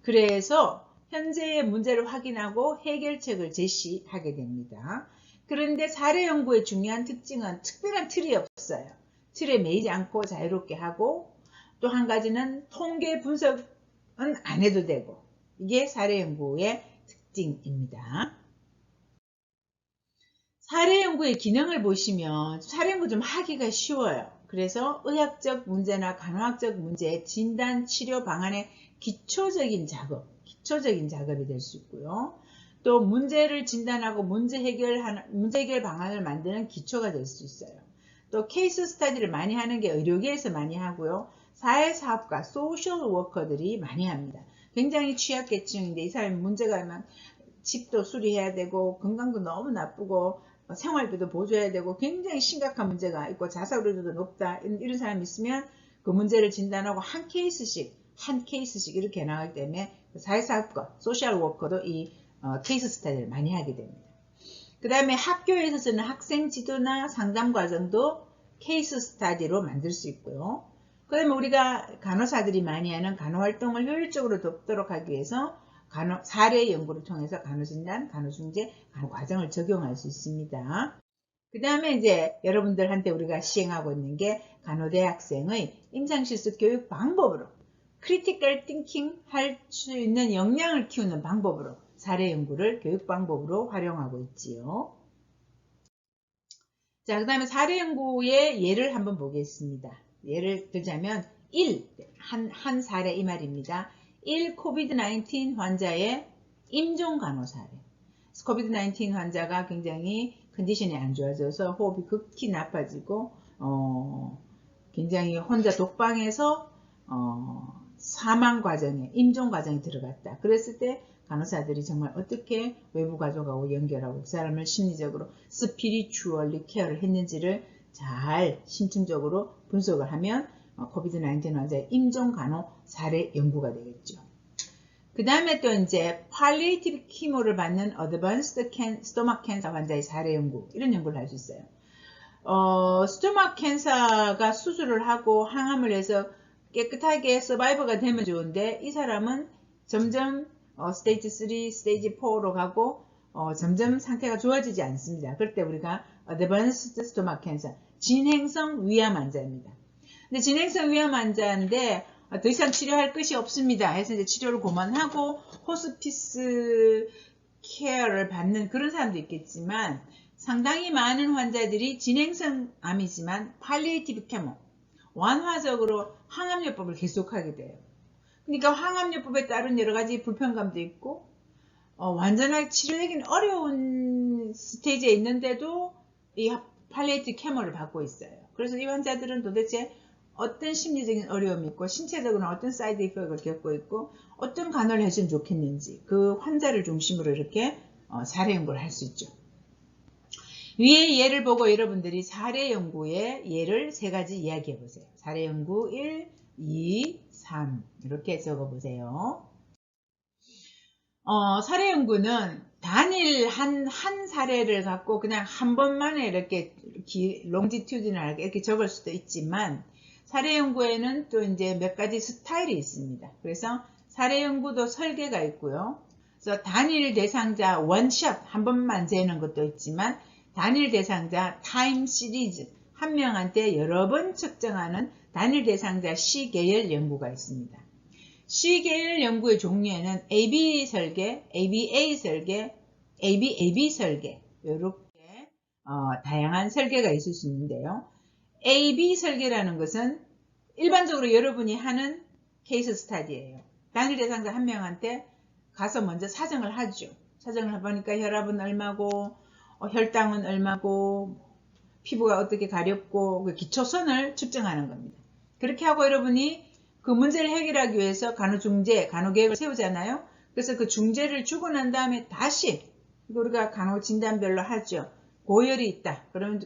그래서 현재의 문제를 확인하고 해결책을 제시하게 됩니다. 그런데 사례 연구의 중요한 특징은 특별한 틀이 없어요. 틀에 매이지 않고 자유롭게 하고, 또 한 가지는 통계 분석은 안 해도 되고, 이게 사례 연구의 특징입니다. 사례 연구의 기능을 보시면 사례 연구 좀 하기가 쉬워요. 그래서 의학적 문제나 간호학적 문제의 진단 치료 방안의 기초적인 작업이 될 수 있고요. 또 문제를 진단하고 문제 해결 방안을 만드는 기초가 될 수 있어요. 또 케이스 스터디를 많이 하는 게 의료계에서 많이 하고요. 사회사업가, 소셜 워커들이 많이 합니다. 굉장히 취약계층인데 이 사람이 문제가 있으면 집도 수리해야 되고 건강도 너무 나쁘고 생활비도 보조해야 되고 굉장히 심각한 문제가 있고 자살률도 높다. 이런 사람이 있으면 그 문제를 진단하고 한 케이스씩 이렇게 나가기 때문에 사회사업가, 소셜 워커도 이 케이스 스터디를 많이 하게 됩니다. 그 다음에 학교에서 쓰는 학생 지도나 상담 과정도 케이스 스터디로 만들 수 있고요. 그 다음에 우리가 간호사들이 많이 하는 간호활동을 효율적으로 돕도록 하기 위해서 사례 연구를 통해서 간호진단, 간호중재, 간호과정을 적용할 수 있습니다. 그 다음에 이제 여러분들한테 우리가 시행하고 있는 게 간호대학생의 임상실습 교육 방법으로 크리티컬 띵킹 할 수 있는 역량을 키우는 방법으로 사례 연구를 교육 방법으로 활용하고 있지요. 자, 그 다음에 사례 연구의 예를 한번 보겠습니다. 예를 들자면 한 사례 이 말입니다. 1. 코비드-19 환자의 임종 간호 사례. 코비드-19 환자가 굉장히 컨디션이 안 좋아져서 호흡이 극히 나빠지고 굉장히 혼자 독방에서 사망 과정에 임종 과정에 들어갔다. 그랬을 때 간호사들이 정말 어떻게 외부 가족하고 연결하고 그 사람을 심리적으로 스피리추얼리 케어를 했는지를 잘 심층적으로 분석을 하면 코비드-19 환자의 임종 간호 사례 연구가 되겠죠. 그 다음에 또 이제 팔리에이티브 키모를 받는 어드밴스드 스토막 캔서 환자의 사례 연구, 이런 연구를 할 수 있어요. 스토막 캔서가 수술을 하고 항암을 해서 깨끗하게 서바이버가 되면 좋은데 이 사람은 점점 스테이지 3, 스테이지 4로 가고 점점 상태가 좋아지지 않습니다. 그럴 때 우리가 어드밴스드 스토막 캔서, 진행성 위암 환자입니다. 근데 진행성 위암 환자인데 더 이상 치료할 것이 없습니다. 해서 이제 치료를 고만하고 호스피스 케어를 받는 그런 사람도 있겠지만 상당히 많은 환자들이 진행성 암이지만 팔리에이티브 케모, 완화적으로 항암요법을 계속하게 돼요. 그러니까 항암요법에 따른 여러 가지 불편감도 있고 완전하게 치료되기는 어려운 스테이지에 있는데도 이 팔리에이티브 케모를 받고 있어요. 그래서 이 환자들은 도대체 어떤 심리적인 어려움이 있고 신체적으로는 어떤 사이드 이펙트를 겪고 있고 어떤 간호를 해주면 좋겠는지 그 환자를 중심으로 이렇게 사례 연구를 할 수 있죠. 위의 예를 보고 여러분들이 사례 연구의 예를 세 가지 이야기해 보세요. 사례 연구 1, 2, 3 이렇게 적어 보세요. 사례 연구는 단일 한 사례를 갖고 그냥 한 번만에 이렇게 롱지튜디널하게 이렇게 적을 수도 있지만, 사례 연구에는 또 이제 몇 가지 스타일이 있습니다. 그래서 사례 연구도 설계가 있고요. 그래서 단일 대상자 원샷 한 번만 재는 것도 있지만, 단일 대상자 타임 시리즈 한 명한테 여러 번 측정하는 단일 대상자 시계열 연구가 있습니다. 시계열 연구의 종류에는 AB 설계, ABA 설계, ABAB 설계 이렇게 다양한 설계가 있을 수 있는데요. AB 설계라는 것은 일반적으로 여러분이 하는 케이스 스타디예요. 단일 대상자 한 명한테 가서 먼저 사정을 하죠. 사정을 해보니까 혈압은 얼마고, 혈당은 얼마고, 피부가 어떻게 가렵고, 그 기초선을 측정하는 겁니다. 그렇게 하고 여러분이 그 문제를 해결하기 위해서 간호중재, 간호계획을 세우잖아요. 그래서 그 중재를 주고 난 다음에 다시 우리가 간호진단별로 하죠. 고열이 있다. 그러면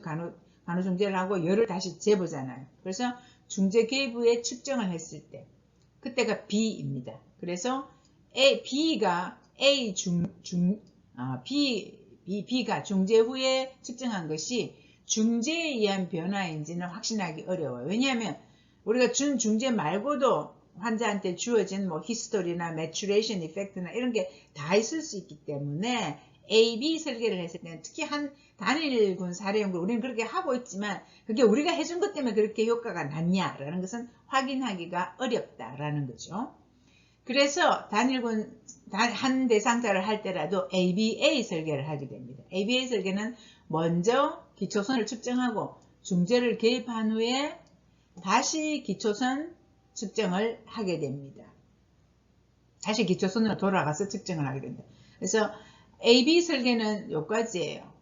간호중재를 하고 열을 다시 재보잖아요. 그래서 중재계부에 측정을 했을 때 그때가 B입니다. 그래서 B가 B가 중재 후에 측정한 것이 중재에 의한 변화인지는 확신하기 어려워요. 왜냐하면 우리가 준 중재 말고도 환자한테 주어진 뭐 히스토리나 매추레이션 이펙트나 이런 게 다 있을 수 있기 때문에 A-B 설계를 했을 때는 특히 한 단일군 사례 연구 우리는 그렇게 하고 있지만 그게 우리가 해준 것 때문에 그렇게 효과가 났냐라는 것은 확인하기가 어렵다라는 거죠. 그래서 단일군 한 대상자를 할 때라도 ABA 설계를 하게 됩니다. ABA 설계는 먼저 기초선을 측정하고 중재를 개입한 후에 다시 기초선 측정을 하게 됩니다. 다시 기초선으로 돌아가서 측정을 하게 됩니다. 그래서 AB 설계는 여기까지예요.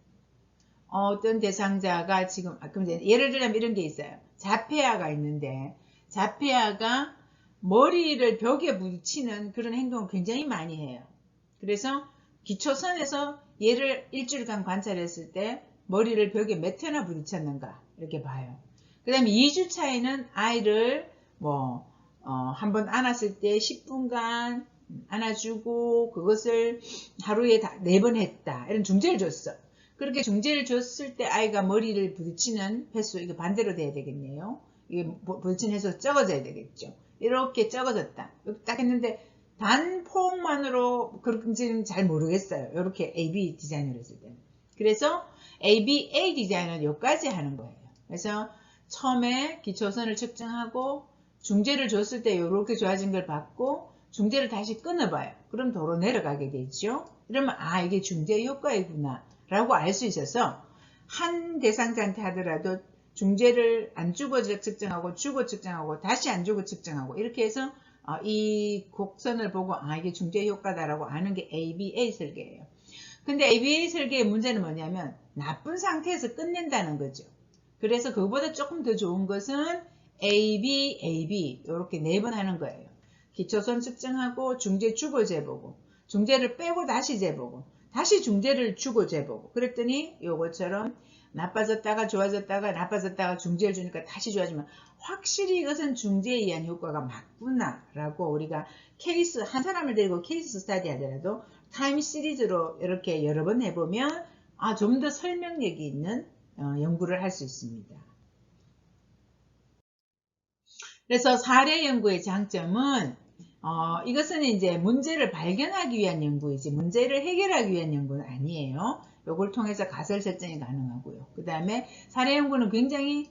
어떤 대상자가 지금 예를 들면 이런 게 있어요. 자폐아가 있는데 자폐아가 머리를 벽에 부딪히는 그런 행동을 굉장히 많이 해요. 그래서 기초선에서 얘를 일주일간 관찰했을 때 머리를 벽에 몇 회나 부딪혔는가 이렇게 봐요. 그 다음에 2주 차에는 아이를 한번 안았을 때 10분간 안아주고 그것을 하루에 4번 했다. 이런 중재를 줬어. 그렇게 중재를 줬을 때 아이가 머리를 부딪히는 횟수, 이거 반대로 돼야 되겠네요. 이게 부딪히는 횟수가 적어져야 되겠죠. 이렇게 적어졌다. 이렇게 딱 했는데 단폭만으로 그런지는 잘 모르겠어요. 이렇게 AB 디자인을 했을 때는. 그래서 ABA 디자인은 여기까지 하는 거예요. 그래서 처음에 기초선을 측정하고 중재를 줬을 때 이렇게 좋아진 걸 받고 중재를 다시 끊어봐요. 그럼 도로 내려가게 되죠. 그러면 이게 중재 효과이구나 라고 알 수 있어서 한 대상자한테 하더라도 중재를 안 주고 측정하고 주고 측정하고 다시 안 주고 측정하고 이렇게 해서 이 곡선을 보고 이게 중재 효과다라고 아는 게 ABA 설계예요. 근데 ABA 설계의 문제는 뭐냐면 나쁜 상태에서 끝낸다는 거죠. 그래서 그거보다 조금 더 좋은 것은 AB, AB 이렇게 4번 하는 거예요. 기초선 측정하고 중재 주고 재보고 중재를 빼고 다시 재보고 다시 중재를 주고 재보고 그랬더니 요것처럼 나빠졌다가 좋아졌다가 나빠졌다가 중재를 주니까 다시 좋아지면 확실히 이것은 중재에 의한 효과가 맞구나 라고 우리가 케이스 한 사람을 데리고 케이스 스타디 하더라도 타임 시리즈로 이렇게 여러 번 해보면 좀 더 설명력이 있는 연구를 할 수 있습니다. 그래서 사례 연구의 장점은 이것은 이제 문제를 발견하기 위한 연구이지 문제를 해결하기 위한 연구는 아니에요. 이걸 통해서 가설 설정이 가능하고요. 그 다음에 사례 연구는 굉장히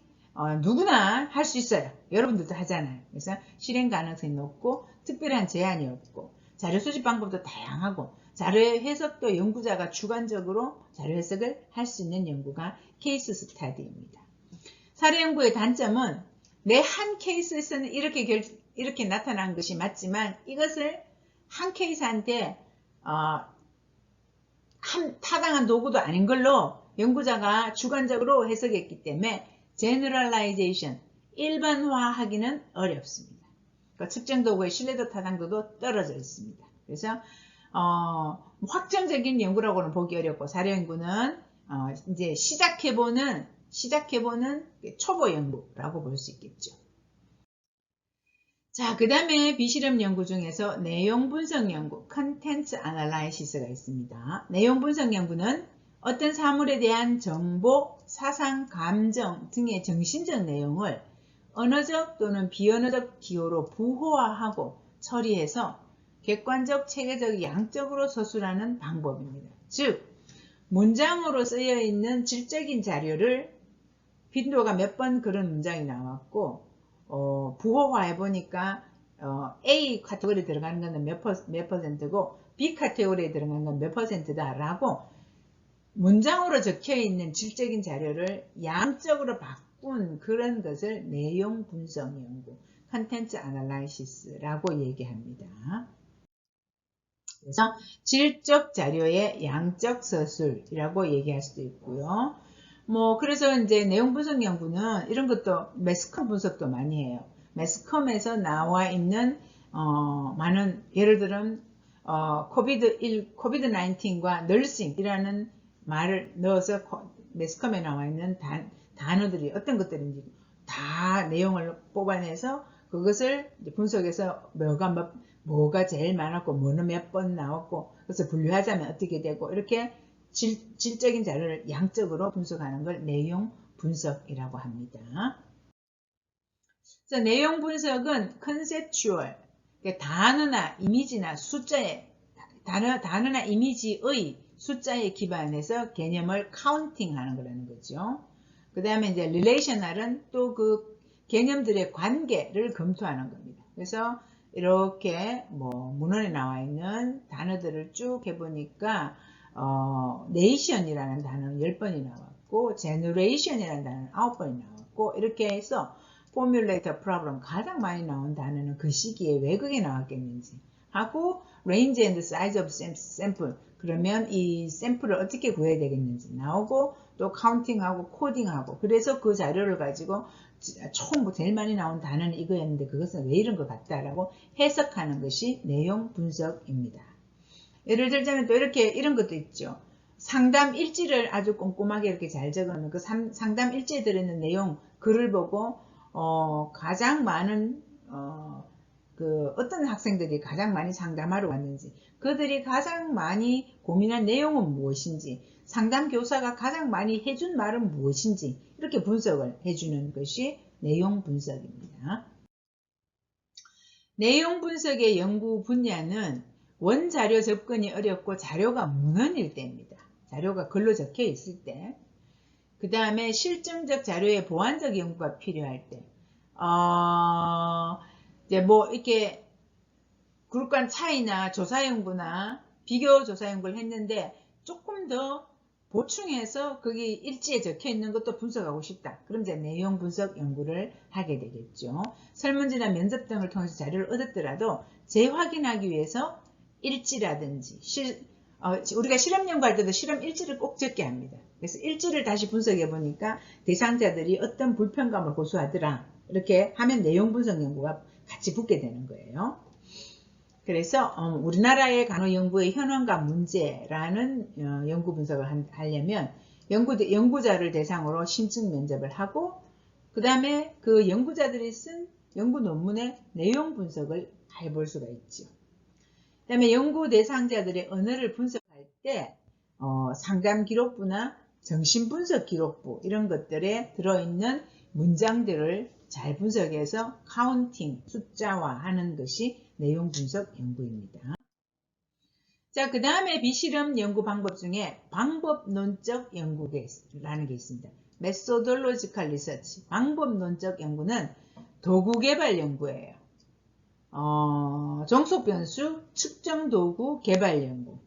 누구나 할 수 있어요. 여러분들도 하잖아요. 그래서 실행 가능성이 높고 특별한 제한이 없고 자료 수집 방법도 다양하고 자료 해석도 연구자가 주관적으로 자료 해석을 할 수 있는 연구가 케이스 스타디입니다. 사례 연구의 단점은 내 한 케이스에서는 이렇게 나타난 것이 맞지만 이것을 한 케이스한테 타당한 도구도 아닌 걸로 연구자가 주관적으로 해석했기 때문에 generalization, 일반화하기는 어렵습니다. 그러니까 측정 도구의 신뢰도 타당도도 떨어져 있습니다. 그래서 확정적인 연구라고는 보기 어렵고 사례 연구는 이제 시작해보는 초보 연구라고 볼 수 있겠죠. 자, 그 다음에 비실험 연구 중에서 내용 분석 연구, Content Analysis가 있습니다. 내용 분석 연구는 어떤 사물에 대한 정보, 사상, 감정 등의 정신적 내용을 언어적 또는 비언어적 기호로 부호화하고 처리해서 객관적, 체계적, 양적으로 서술하는 방법입니다. 즉, 문장으로 쓰여 있는 질적인 자료를 빈도가 몇 번 그런 문장이 나왔고 부호화해 보니까 A 카테고리에 들어가는 것은 몇 퍼센트고 B 카테고리에 들어가는 건 몇 퍼센트다 라고 문장으로 적혀 있는 질적인 자료를 양적으로 바꾼 그런 것을 내용 분석 연구, 컨텐츠 애널라이시스라고 얘기합니다. 그래서 질적 자료의 양적 서술이라고 얘기할 수도 있고요. 그래서 이제 내용 분석 연구는 이런 것도 매스컴 분석도 많이 해요. 매스컴에서 나와 있는 많은 예를 들면 코비드-19과 널싱이라는 말을 넣어서 매스컴에 나와 있는 단어들이 어떤 것들인지 다 내용을 뽑아내서 그것을 분석해서 뭐가 제일 많았고 뭐는 몇 번 나왔고 그래서 분류하자면 어떻게 되고 이렇게 질적인 자료를 양적으로 분석하는 걸 내용 분석이라고 합니다. 그래서 내용 분석은 컨셉추얼, 단어나 이미지나 숫자에 단어나 이미지의 숫자에 기반해서 개념을 카운팅하는 거라는 거죠. 그 다음에 이제 릴레이셔널은 또 그 개념들의 관계를 검토하는 겁니다. 그래서 이렇게 문헌에 나와 있는 단어들을 쭉 해보니까 네이션이라는 단어는 10번이 나왔고 제너레이션이라는 단어는 9번이 나왔고 이렇게 해서 포뮬레이터 프로블럼 가장 많이 나온 단어는 그 시기에 왜 그게 나왔겠는지 하고 range and size of sample 그러면 이 샘플을 어떻게 구해야 되겠는지 나오고 또 카운팅하고 코딩하고 그래서 그 자료를 가지고 처음 제일 많이 나온 단어는 이거였는데 그것은 왜 이런 것 같다라고 해석하는 것이 내용 분석입니다. 예를 들자면 또 이런 것도 있죠. 상담 일지를 아주 꼼꼼하게 이렇게 잘 적어놓은 그 상담 일지에 들어있는 내용 글을 보고 가장 많은 어떤 학생들이 가장 많이 상담하러 왔는지 그들이 가장 많이 고민한 내용은 무엇인지 상담 교사가 가장 많이 해준 말은 무엇인지 이렇게 분석을 해주는 것이 내용 분석입니다. 내용 분석의 연구 분야는 원자료 접근이 어렵고 자료가 문헌일 때입니다. 자료가 글로 적혀 있을 때. 그 다음에 실증적 자료의 보완적 연구가 필요할 때. 이제 이렇게 그룹 간 차이나 조사 연구나 비교 조사 연구를 했는데 조금 더 보충해서 거기 일지에 적혀 있는 것도 분석하고 싶다. 그럼 이제 내용 분석 연구를 하게 되겠죠. 설문지나 면접 등을 통해서 자료를 얻었더라도 재확인하기 위해서 일지라든지 우리가 실험 연구할 때도 실험 일지를 꼭 적게 합니다. 그래서 일지를 다시 분석해 보니까 대상자들이 어떤 불편감을 고수하더라. 이렇게 하면 내용 분석 연구가 같이 붙게 되는 거예요. 그래서 우리나라의 간호연구의 현황과 문제라는 연구 분석을 하려면 연구자를 대상으로 신증 면접을 하고 그 다음에 그 연구자들이 쓴 연구 논문의 내용 분석을 해볼 수가 있죠. 그 다음에 연구 대상자들의 언어를 분석할 때 상담 기록부나 정신분석 기록부 이런 것들에 들어있는 문장들을 잘 분석해서 카운팅, 숫자화하는 것이 내용 분석 연구입니다. 자, 그 다음에 비실험 연구 방법 중에 방법론적 연구라는 게 있습니다. Methodological Research, 방법론적 연구는 도구 개발 연구예요. 종속 변수 측정 도구 개발 연구.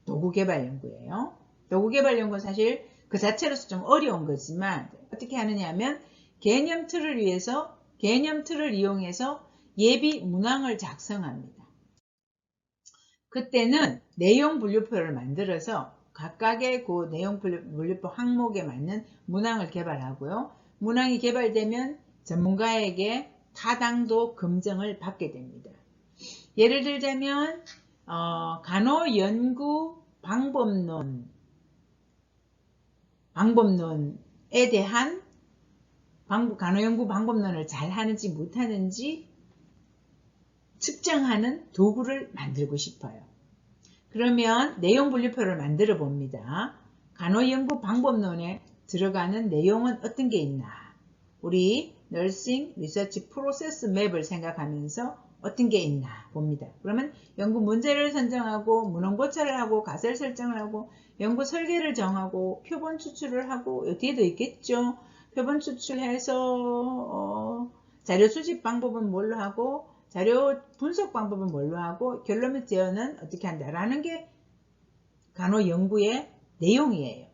도구 개발 연구예요. 도구 개발 연구는 사실 그 자체로서 좀 어려운 거지만 어떻게 하느냐 하면 개념 틀을 이용해서 예비 문항을 작성합니다. 그때는 내용 분류표를 만들어서 각각의 그 내용 분류표 항목에 맞는 문항을 개발하고요. 문항이 개발되면 전문가에게 타당도 검증을 받게 됩니다. 예를 들자면 간호연구 방법론에 대한 간호연구 방법론을 잘 하는지 못하는지 측정하는 도구를 만들고 싶어요. 그러면 내용 분류표를 만들어 봅니다. 간호연구 방법론에 들어가는 내용은 어떤 게 있나? 우리 너싱 리서치 프로세스 맵을 생각하면서 어떤 게 있나 봅니다. 그러면 연구 문제를 선정하고 문헌 고찰을 하고 가설 설정을 하고 연구 설계를 정하고 표본 추출을 하고 뒤에도 있겠죠. 표본 추출해서 자료 수집 방법은 뭘로 하고 자료 분석 방법은 뭘로 하고 결론 및 제언은 어떻게 한다라는 게 간호 연구의 내용이에요.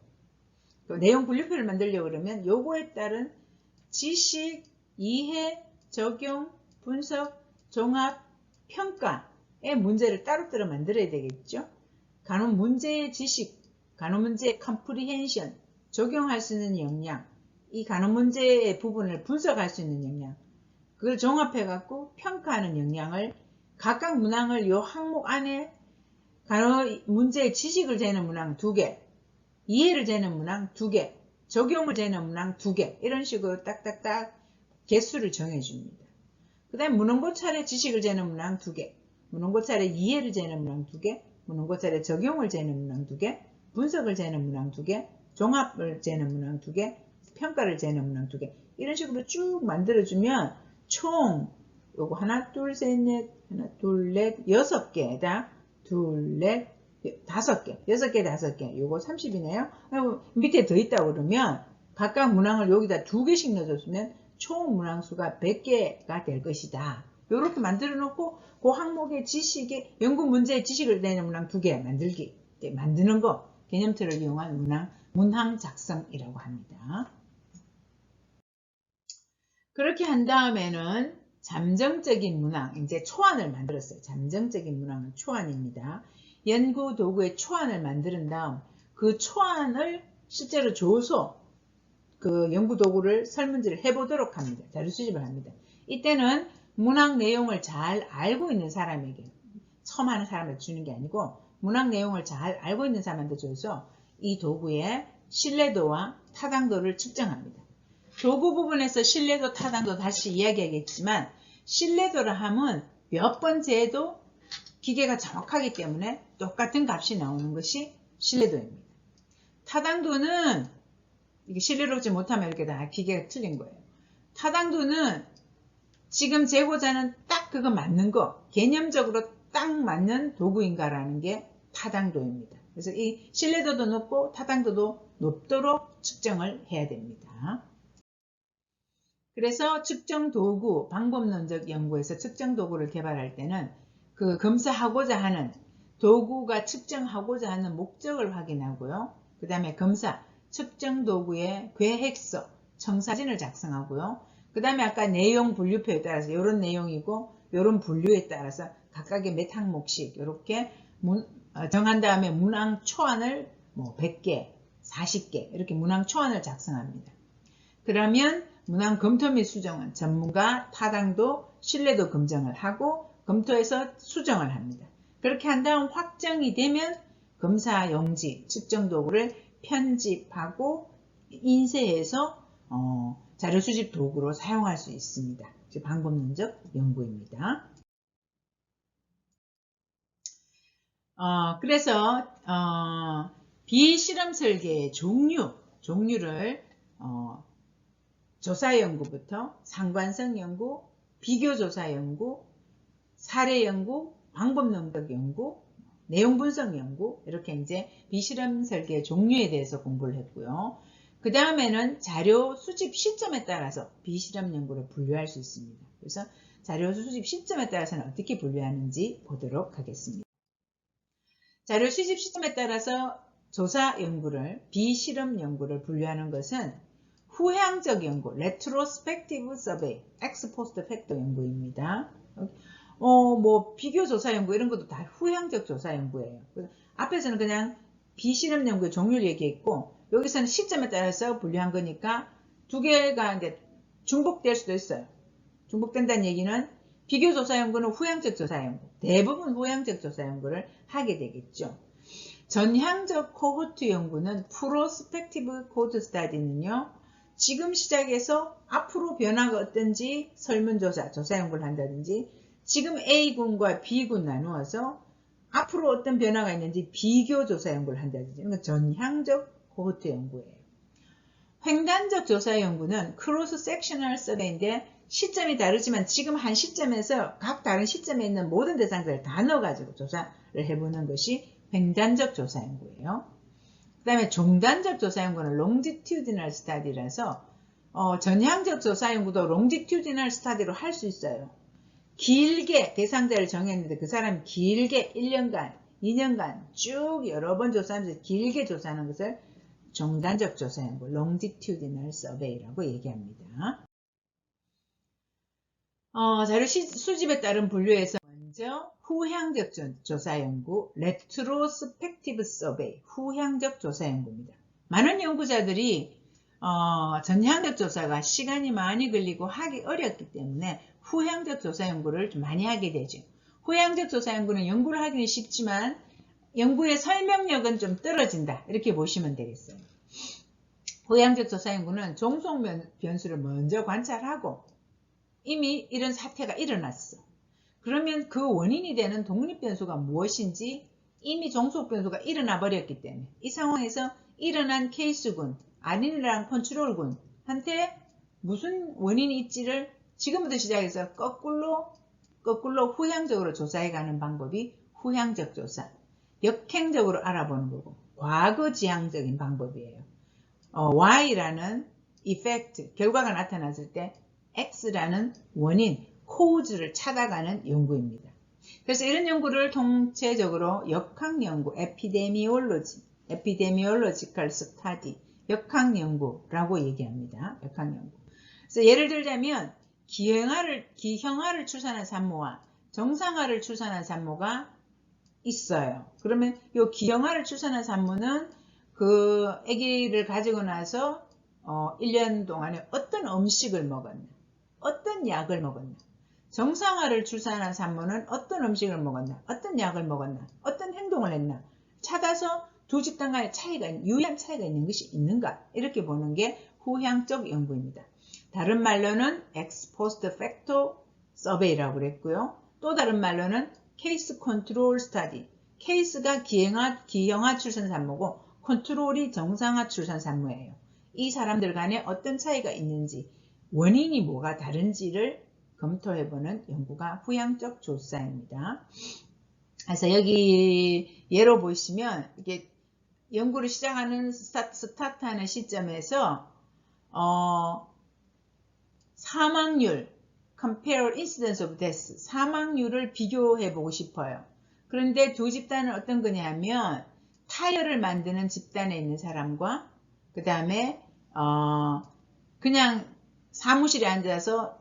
내용 분류표를 만들려고 그러면 요거에 따른 지식, 이해, 적용, 분석, 종합, 평가의 문제를 따로따로 만들어야 되겠죠. 간호 문제의 지식, 간호 문제의 컴프리헨션, 적용할 수 있는 역량, 이 간호 문제의 부분을 분석할 수 있는 역량, 그걸 종합해 갖고 평가하는 역량을 각각 문항을 이 항목 안에 간호 문제의 지식을 재는 문항 2개, 이해를 재는 문항 2개, 적용을 재는 문항 2개 이런 식으로 딱딱딱 개수를 정해줍니다. 그 다음에 문헌고찰의 지식을 재는 문항 2개, 문헌고찰의 이해를 재는 문항 2개, 문헌고찰의 적용을 재는 문항 2개, 분석을 재는 문항 2개, 종합을 재는 문항 2개, 평가를 재는 문항 2개 이런 식으로 쭉 만들어주면 총 요거 하나 둘셋넷 하나 둘넷 6개에다 둘넷 5개 6개 5개 요거 30이네요. 밑에 더 있다고 그러면 각각 문항을 여기다 2개씩 넣어줬으면 총 문항수가 100개가 될 것이다. 요렇게 만들어 놓고 그 항목의 지식의 연구 문제의 지식을 내는 문항 2개 만들기 만드는 거 개념틀을 이용한 문항 작성이라고 합니다. 그렇게 한 다음에는 잠정적인 문항, 이제 초안을 만들었어요. 잠정적인 문항은 초안입니다. 연구 도구의 초안을 만든 다음 그 초안을 실제로 줘서 그 연구 도구를 설문지를 해보도록 합니다. 자료 수집을 합니다. 이때는 문항 내용을 잘 알고 있는 사람에게, 처음 하는 사람한테 주는 게 아니고 문항 내용을 잘 알고 있는 사람한테 줘서 이 도구의 신뢰도와 타당도를 측정합니다. 도구 부분에서 신뢰도, 타당도 다시 이야기하겠지만 신뢰도라 함은 몇 번 재도 기계가 정확하기 때문에 똑같은 값이 나오는 것이 신뢰도입니다. 타당도는 이게 신뢰롭지 못하면 이렇게 다 기계가 틀린 거예요. 타당도는 지금 재고자 하는 딱 그거 맞는 거, 개념적으로 딱 맞는 도구인가라는 게 타당도입니다. 그래서 이 신뢰도도 높고 타당도도 높도록 측정을 해야 됩니다. 그래서 측정 도구, 방법론적 연구에서 측정 도구를 개발할 때는 그 검사하고자 하는 도구가 측정하고자 하는 목적을 확인하고요. 그 다음에 검사, 측정 도구의 계획서, 청사진을 작성하고요. 그 다음에 아까 내용 분류표에 따라서 이런 내용이고 이런 분류에 따라서 각각의 몇 항목씩 이렇게 정한 다음에 문항 초안을 뭐 100개, 40개 이렇게 문항 초안을 작성합니다. 그러면 문항 검토 및 수정은 전문가 타당도, 신뢰도 검증을 하고 검토해서 수정을 합니다. 그렇게 한 다음 확정이 되면 검사 용지, 측정 도구를 편집하고 인쇄해서 자료 수집 도구로 사용할 수 있습니다. 방법론적 연구입니다. 그래서 비실험 설계의 종류를 조사 연구부터 상관성 연구, 비교 조사 연구, 사례 연구, 방법론적 연구, 내용 분석 연구 이렇게 이제 비실험 설계 종류에 대해서 공부를 했고요. 그 다음에는 자료 수집 시점에 따라서 비실험 연구를 분류할 수 있습니다. 그래서 자료 수집 시점에 따라서는 어떻게 분류하는지 보도록 하겠습니다. 자료 수집 시점에 따라서 조사 연구를, 비실험 연구를 분류하는 것은 후향적 연구, retrospective survey, ex-post facto 연구입니다. 뭐 비교 조사 연구 이런 것도 다 후향적 조사 연구예요. 앞에서는 그냥 비실험 연구의 종류를 얘기했고 여기서는 시점에 따라서 분류한 거니까 두 개가 이제 중복될 수도 있어요. 중복된다는 얘기는 비교 조사 연구는 후향적 조사 연구, 대부분 후향적 조사 연구를 하게 되겠죠. 전향적 코호트 연구는 프로스펙티브 코드 스타디는요. 지금 시작해서 앞으로 변화가 어떤지 설문조사, 조사 연구를 한다든지 지금 A군과 B군 나누어서 앞으로 어떤 변화가 있는지 비교 조사 연구를 한다든지 이건 전향적 코호트 연구예요. 횡단적 조사 연구는 크로스 섹셔널 서베이인데 시점이 다르지만 지금 한 시점에서 각 다른 시점에 있는 모든 대상자를 다 넣어가지고 조사를 해보는 것이 횡단적 조사 연구예요. 그 다음에 종단적 조사 연구는 longitudinal study라서 전향적 조사 연구도 longitudinal study로 할 수 있어요. 길게 대상자를 정했는데 그 사람이 길게 1년간, 2년간 쭉 여러 번 조사하면서 길게 조사하는 것을 종단적 조사 연구, longitudinal survey라고 얘기합니다. 자료 수집에 따른 분류에서 먼저 후향적 조사 연구, retrospective survey, 후향적 조사 연구입니다. 많은 연구자들이 전향적 조사가 시간이 많이 걸리고 하기 어렵기 때문에 후향적 조사 연구를 좀 많이 하게 되죠. 후향적 조사 연구는 연구를 하기는 쉽지만 연구의 설명력은 좀 떨어진다. 이렇게 보시면 되겠어요. 후향적 조사 연구는 종속 변수를 먼저 관찰하고 이미 이런 사태가 일어났어. 그러면 그 원인이 되는 독립 변수가 무엇인지 이미 종속 변수가 일어나 버렸기 때문에 이 상황에서 일어난 케이스군, 아린이랑 컨트롤군한테 무슨 원인이 있지를 지금부터 시작해서 거꾸로 후향적으로 조사해가는 방법이 후향적 조사, 역행적으로 알아보는 거고 과거지향적인 방법이에요. Y라는 이펙트, 결과가 나타났을 때 X라는 원인, cause를 찾아가는 연구입니다. 그래서 이런 연구를 통체적으로 역학연구, epidemiological study, 역학연구라고 얘기합니다. 역학연구. 그래서 예를 들자면 기형아를 출산한 산모와 정상아를 출산한 산모가 있어요. 그러면 이 기형아를 출산한 산모는 그 아기를 가지고 나서 1년 동안에 어떤 음식을 먹었나, 어떤 약을 먹었나, 정상아를 출산한 산모는 어떤 음식을 먹었나, 어떤 약을 먹었나, 어떤 행동을 했나 찾아서 두 집단 간의 차이가, 유의한 차이가 있는 것이 있는가 이렇게 보는 게 후향적 연구입니다. 다른 말로는 ex post facto survey라고 그랬고요. 또 다른 말로는 case control study. 케이스가 기형아 출산 산모고 컨트롤이 정상아 출산 산모예요. 이 사람들 간에 어떤 차이가 있는지, 원인이 뭐가 다른지를 검토해보는 연구가 후향적 조사입니다. 그래서 여기 예로 보시면 이게 연구를 시작하는 스타트하는 시점에서 사망률, compare incidence of death, 사망률을 비교해 보고 싶어요. 그런데 두 집단은 어떤 거냐면 타이어를 만드는 집단에 있는 사람과 그 다음에 그냥 사무실에 앉아서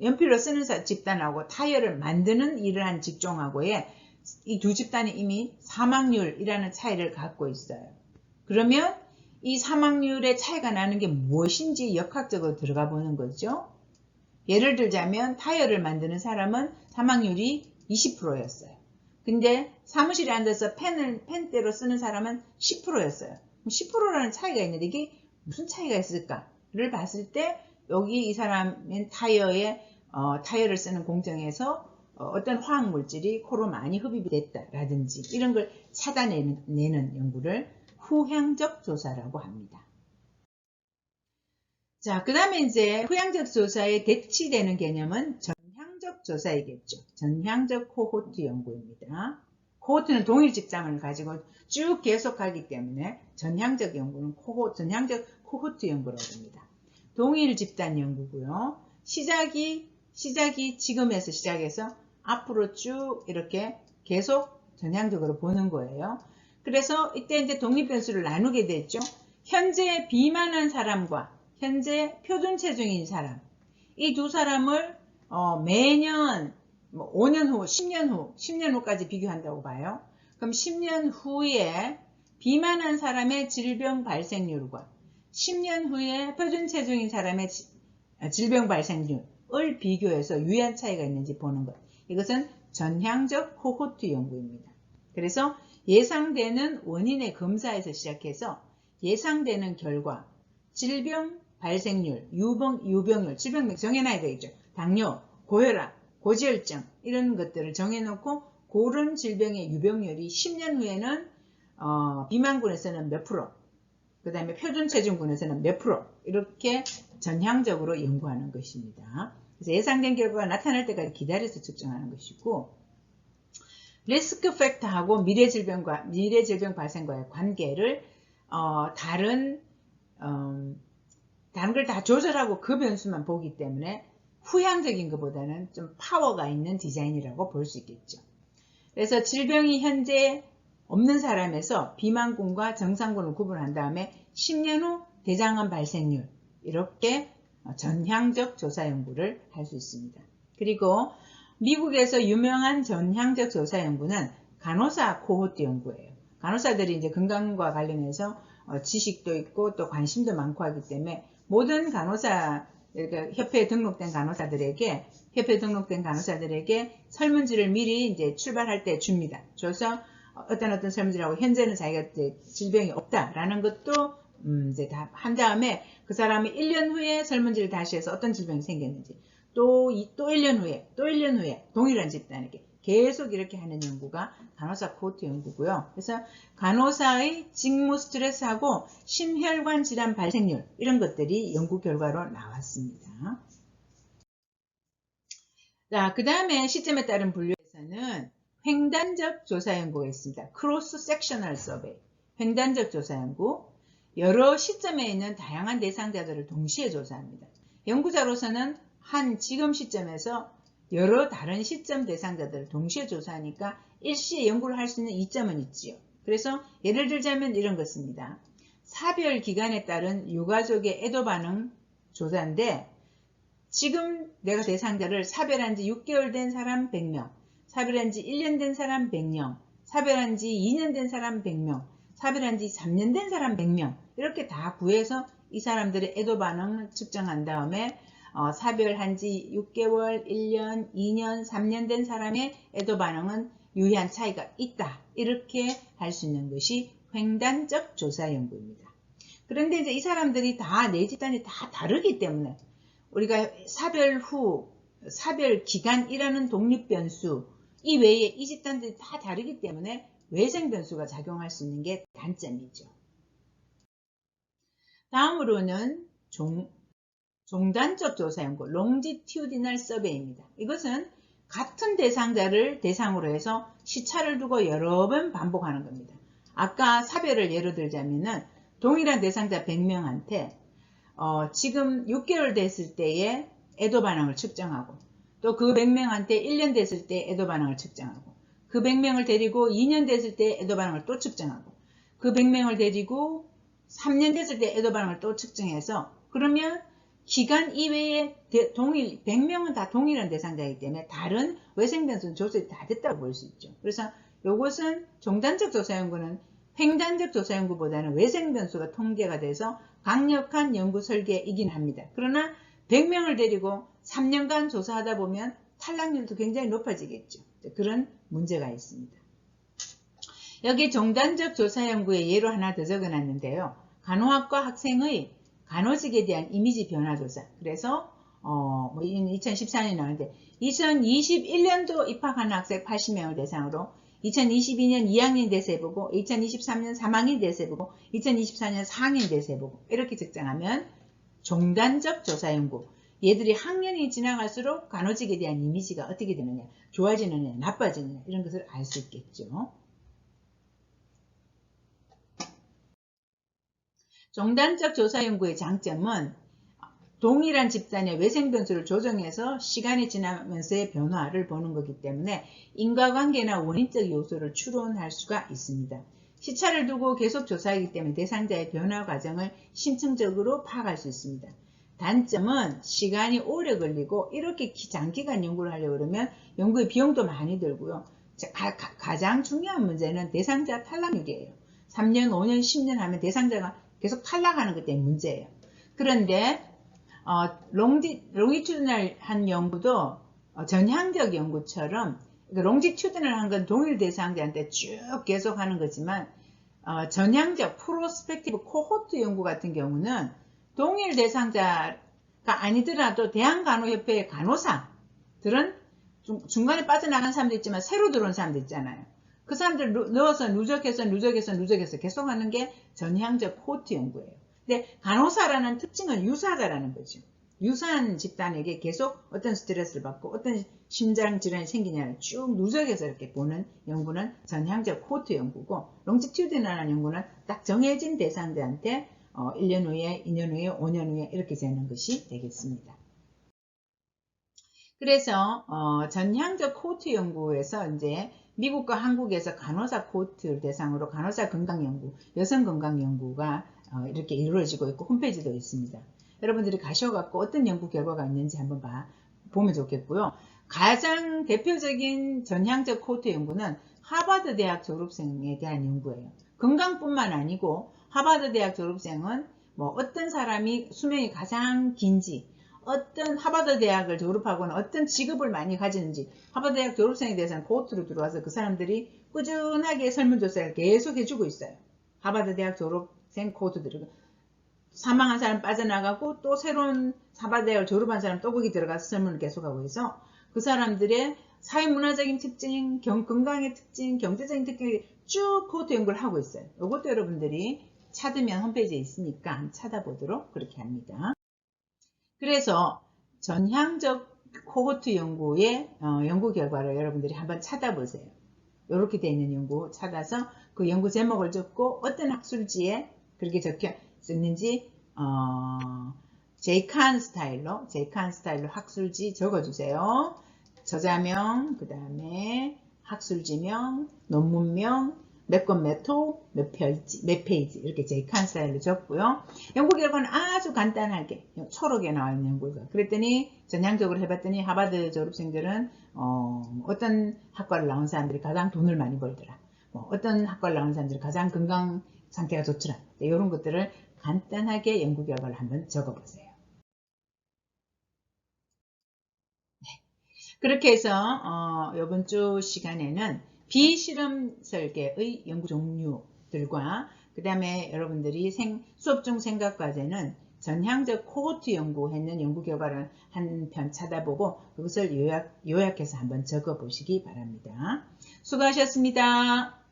연필로 쓰는 집단하고 타이어를 만드는 일을 한 직종하고의 이 두 집단이 이미 사망률이라는 차이를 갖고 있어요. 그러면 이 사망률의 차이가 나는 게 무엇인지 역학적으로 들어가 보는 거죠. 예를 들자면 타이어를 만드는 사람은 사망률이 20%였어요. 근데 사무실에 앉아서 펜대로 쓰는 사람은 10%였어요. 10%라는 차이가 있는데 이게 무슨 차이가 있을까를 봤을 때 여기 이 사람은 타이어를 쓰는 공정에서 어떤 화학물질이 코로 많이 흡입이 됐다라든지 이런 걸 찾아내는 연구를 후향적 조사라고 합니다. 자, 그 다음에 이제 후향적 조사에 대치되는 개념은 전향적 조사이겠죠. 전향적 코호트 연구입니다. 코호트는 동일 집단을 가지고 쭉 계속하기 때문에 전향적 연구는 전향적 코호트 연구라고 합니다. 동일 집단 연구고요. 시작이 지금에서 시작해서 앞으로 쭉 이렇게 계속 전향적으로 보는 거예요. 그래서 이때 이제 독립 변수를 나누게 됐죠. 현재 비만한 사람과 현재 표준 체중인 사람, 이 두 사람을 매년 5년 후, 10년 후까지 비교한다고 봐요. 그럼 10년 후에 비만한 사람의 질병 발생률과 10년 후에 표준 체중인 사람의 질병 발생률을 비교해서 유의한 차이가 있는지 보는 것. 이것은 전향적 코호트 연구입니다. 그래서 예상되는 원인의 검사에서 시작해서 예상되는 결과, 질병 발생률, 유병률, 질병 정해놔야 되겠죠. 당뇨, 고혈압, 고지혈증 이런 것들을 정해놓고 그런 질병의 유병률이 10년 후에는 비만군에서는 몇 프로, 그 다음에 표준체중군에서는 몇 프로 이렇게 전향적으로 연구하는 것입니다. 그래서 예상된 결과가 나타날 때까지 기다려서 측정하는 것이고, 리스크 팩터하고 미래질병 발생과의 관계를 다른 걸 다 조절하고 그 변수만 보기 때문에 후향적인 것보다는 좀 파워가 있는 디자인이라고 볼 수 있겠죠. 그래서 질병이 현재 없는 사람에서 비만군과 정상군을 구분한 다음에 10년 후 대장암 발생률 이렇게 전향적 조사 연구를 할 수 있습니다. 그리고 미국에서 유명한 전향적 조사 연구는 간호사 코호트 연구예요. 간호사들이 이제 건강과 관련해서 지식도 있고 또 관심도 많고 하기 때문에 모든 간호사, 그러니까 협회에 등록된 간호사들에게 설문지를 미리 이제 출발할 때 줍니다. 줘서 어떤 설문지라고 현재는 자기가 이제 질병이 없다라는 것도 이제 다 한 다음에 그 사람이 1년 후에 설문지를 다시 해서 어떤 질병이 생겼는지 또 1년 후에 동일한 집단에게 계속 이렇게 하는 연구가 간호사 코호트 연구고요. 그래서 간호사의 직무 스트레스하고 심혈관 질환 발생률 이런 것들이 연구 결과로 나왔습니다. 자, 그 다음에 시점에 따른 분류에서는 횡단적 조사 연구가 있습니다. 크로스 섹셔널 서베이, 횡단적 조사 연구. 여러 시점에 있는 다양한 대상자들을 동시에 조사합니다. 연구자로서는 한 지금 시점에서 여러 다른 시점 대상자들을 동시에 조사하니까 일시에 연구를 할 수 있는 이점은 있지요. 그래서 예를 들자면 이런 것입니다. 사별 기간에 따른 유가족의 애도 반응 조사인데, 지금 내가 대상자를 사별한 지 6개월 된 사람 100명, 사별한 지 1년 된 사람 100명, 사별한 지 2년 된 사람 100명, 사별한 지 3년 된 사람 100명 이렇게 다 구해서 이 사람들의 애도 반응을 측정한 다음에 사별한 지 6개월, 1년, 2년, 3년 된 사람의 애도 반응은 유의한 차이가 있다. 이렇게 할 수 있는 것이 횡단적 조사 연구입니다. 그런데 이제 이 사람들이 다 내 집단이 다 다르기 때문에 우리가 사별 후, 사별 기간이라는 독립 변수 이외에 이 집단들이 다 다르기 때문에 외생 변수가 작용할 수 있는 게 단점이죠. 다음으로는 종단적 조사 연구, longitudinal survey입니다. 이것은 같은 대상자를 대상으로 해서 시차를 두고 여러 번 반복하는 겁니다. 아까 사별을 예로 들자면은 동일한 대상자 100명한테 지금 6개월 됐을 때의 애도 반응을 측정하고 또 그 100명한테 1년 됐을 때 애도 반응을 측정하고 그 100명을 데리고 2년 됐을 때 애도 반응을 또 측정하고 그 100명을 데리고 3년 됐을 때 애도 반응을 또 측정해서 그러면 기간 이외에 100명은 다 동일한 대상자이기 때문에 다른 외생 변수는 조사가 다 됐다고 볼 수 있죠. 그래서 이것은 종단적 조사 연구는 횡단적 조사 연구보다는 외생 변수가 통계가 돼서 강력한 연구 설계이긴 합니다. 그러나 100명을 데리고 3년간 조사하다 보면 탈락률도 굉장히 높아지겠죠. 그런 문제가 있습니다. 여기 종단적 조사 연구의 예로 하나 더 적어놨는데요. 간호학과 학생의 간호직에 대한 이미지 변화 조사. 그래서 2014년에 나왔는데 2021년도 입학한 학생 80명을 대상으로 2022년 2학년 대세보고 2023년 3학년 대세보고 2024년 4학년 대세보고 이렇게 측정하면 종단적 조사 연구. 얘들이 학년이 지나갈수록 간호직에 대한 이미지가 어떻게 되느냐, 좋아지느냐, 나빠지느냐 이런 것을 알 수 있겠죠. 종단적 조사 연구의 장점은 동일한 집단의 외생 변수를 조정해서 시간이 지나면서의 변화를 보는 거기 때문에 인과관계나 원인적 요소를 추론할 수가 있습니다. 시차를 두고 계속 조사하기 때문에 대상자의 변화 과정을 심층적으로 파악할 수 있습니다. 단점은 시간이 오래 걸리고 이렇게 장기간 연구를 하려고 그러면 연구의 비용도 많이 들고요. 가장 중요한 문제는 대상자 탈락률이에요. 3년, 5년, 10년 하면 대상자가 계속 탈락하는 것 때문에 문제예요. 그런데 롱지튜드널한 연구도 전향적 연구처럼 롱지튜드널한 건 동일 대상자한테 쭉 계속 하는 거지만 전향적 프로스펙티브 코호트 연구 같은 경우는 동일 대상자가 아니더라도 대한간호협회의 간호사 사람들은 중간에 빠져나간 사람도 있지만 새로 들어온 사람도 있잖아요. 그 사람들 넣어서 누적해서 계속 하는 게 전향적 코호트 연구예요. 근데 간호사라는 특징은 유사자라는 거죠. 유사한 집단에게 계속 어떤 스트레스를 받고 어떤 심장 질환이 생기냐를 쭉 누적해서 이렇게 보는 연구는 전향적 코호트 연구고, 롱지튜디널한 연구는 딱 정해진 대상들한테 1년 후에, 2년 후에, 5년 후에 이렇게 재는 것이 되겠습니다. 그래서 전향적 코호트 연구에서 이제 미국과 한국에서 간호사 코호트 대상으로 간호사 건강 연구, 여성 건강 연구가 이렇게 이루어지고 있고 홈페이지도 있습니다. 여러분들이 가셔갖고 어떤 연구 결과가 있는지 한번 보면 좋겠고요. 가장 대표적인 전향적 코호트 연구는 하버드 대학 졸업생에 대한 연구예요. 건강뿐만 아니고 하버드 대학 졸업생은 뭐 어떤 사람이 수명이 가장 긴지, 어떤 하버드 대학을 졸업하거나 어떤 직업을 많이 가지는지, 하버드 대학 졸업생에 대해서는 코호트로 들어와서 그 사람들이 꾸준하게 설문조사를 계속 해주고 있어요. 하버드 대학 졸업생 코호트들이 사망한 사람 빠져나가고 또 새로운 하버드 대학을 졸업한 사람 또 거기 들어가서 설문을 계속하고 해서 그 사람들의 사회문화적인 특징, 건강의 특징, 경제적인 특징을 쭉 코호트 연구를 하고 있어요. 이것도 여러분들이 찾으면 홈페이지에 있으니까 찾아보도록 그렇게 합니다. 그래서 전향적 코호트 연구의 연구 결과를 여러분들이 한번 찾아보세요. 이렇게 되어 있는 연구 찾아서 그 연구 제목을 적고 어떤 학술지에 그렇게 적혀 있는지 제이칸 스타일로 학술지 적어주세요. 저자명, 그 다음에 학술지명, 논문명, 몇 권 몇 호, 몇 페이지 이렇게 제이칸 스타일로 적고요. 연구 결과는 아주 간단하게 초록에 나와 있는 연구가. 그랬더니 전향적으로 해봤더니 하버드 졸업생들은 어떤 학과를 나온 사람들이 가장 돈을 많이 벌더라. 어떤 학과를 나온 사람들이 가장 건강 상태가 좋더라. 이런 것들을 간단하게 연구 결과를 한번 적어보세요. 네. 그렇게 해서 이번 주 시간에는 비실험 설계의 연구 종류들과 그 다음에 여러분들이 수업 중 생각 과제는 전향적 코호트 연구했는 연구 결과를 한 편 찾아보고 그것을 요약해서 한번 적어 보시기 바랍니다. 수고하셨습니다.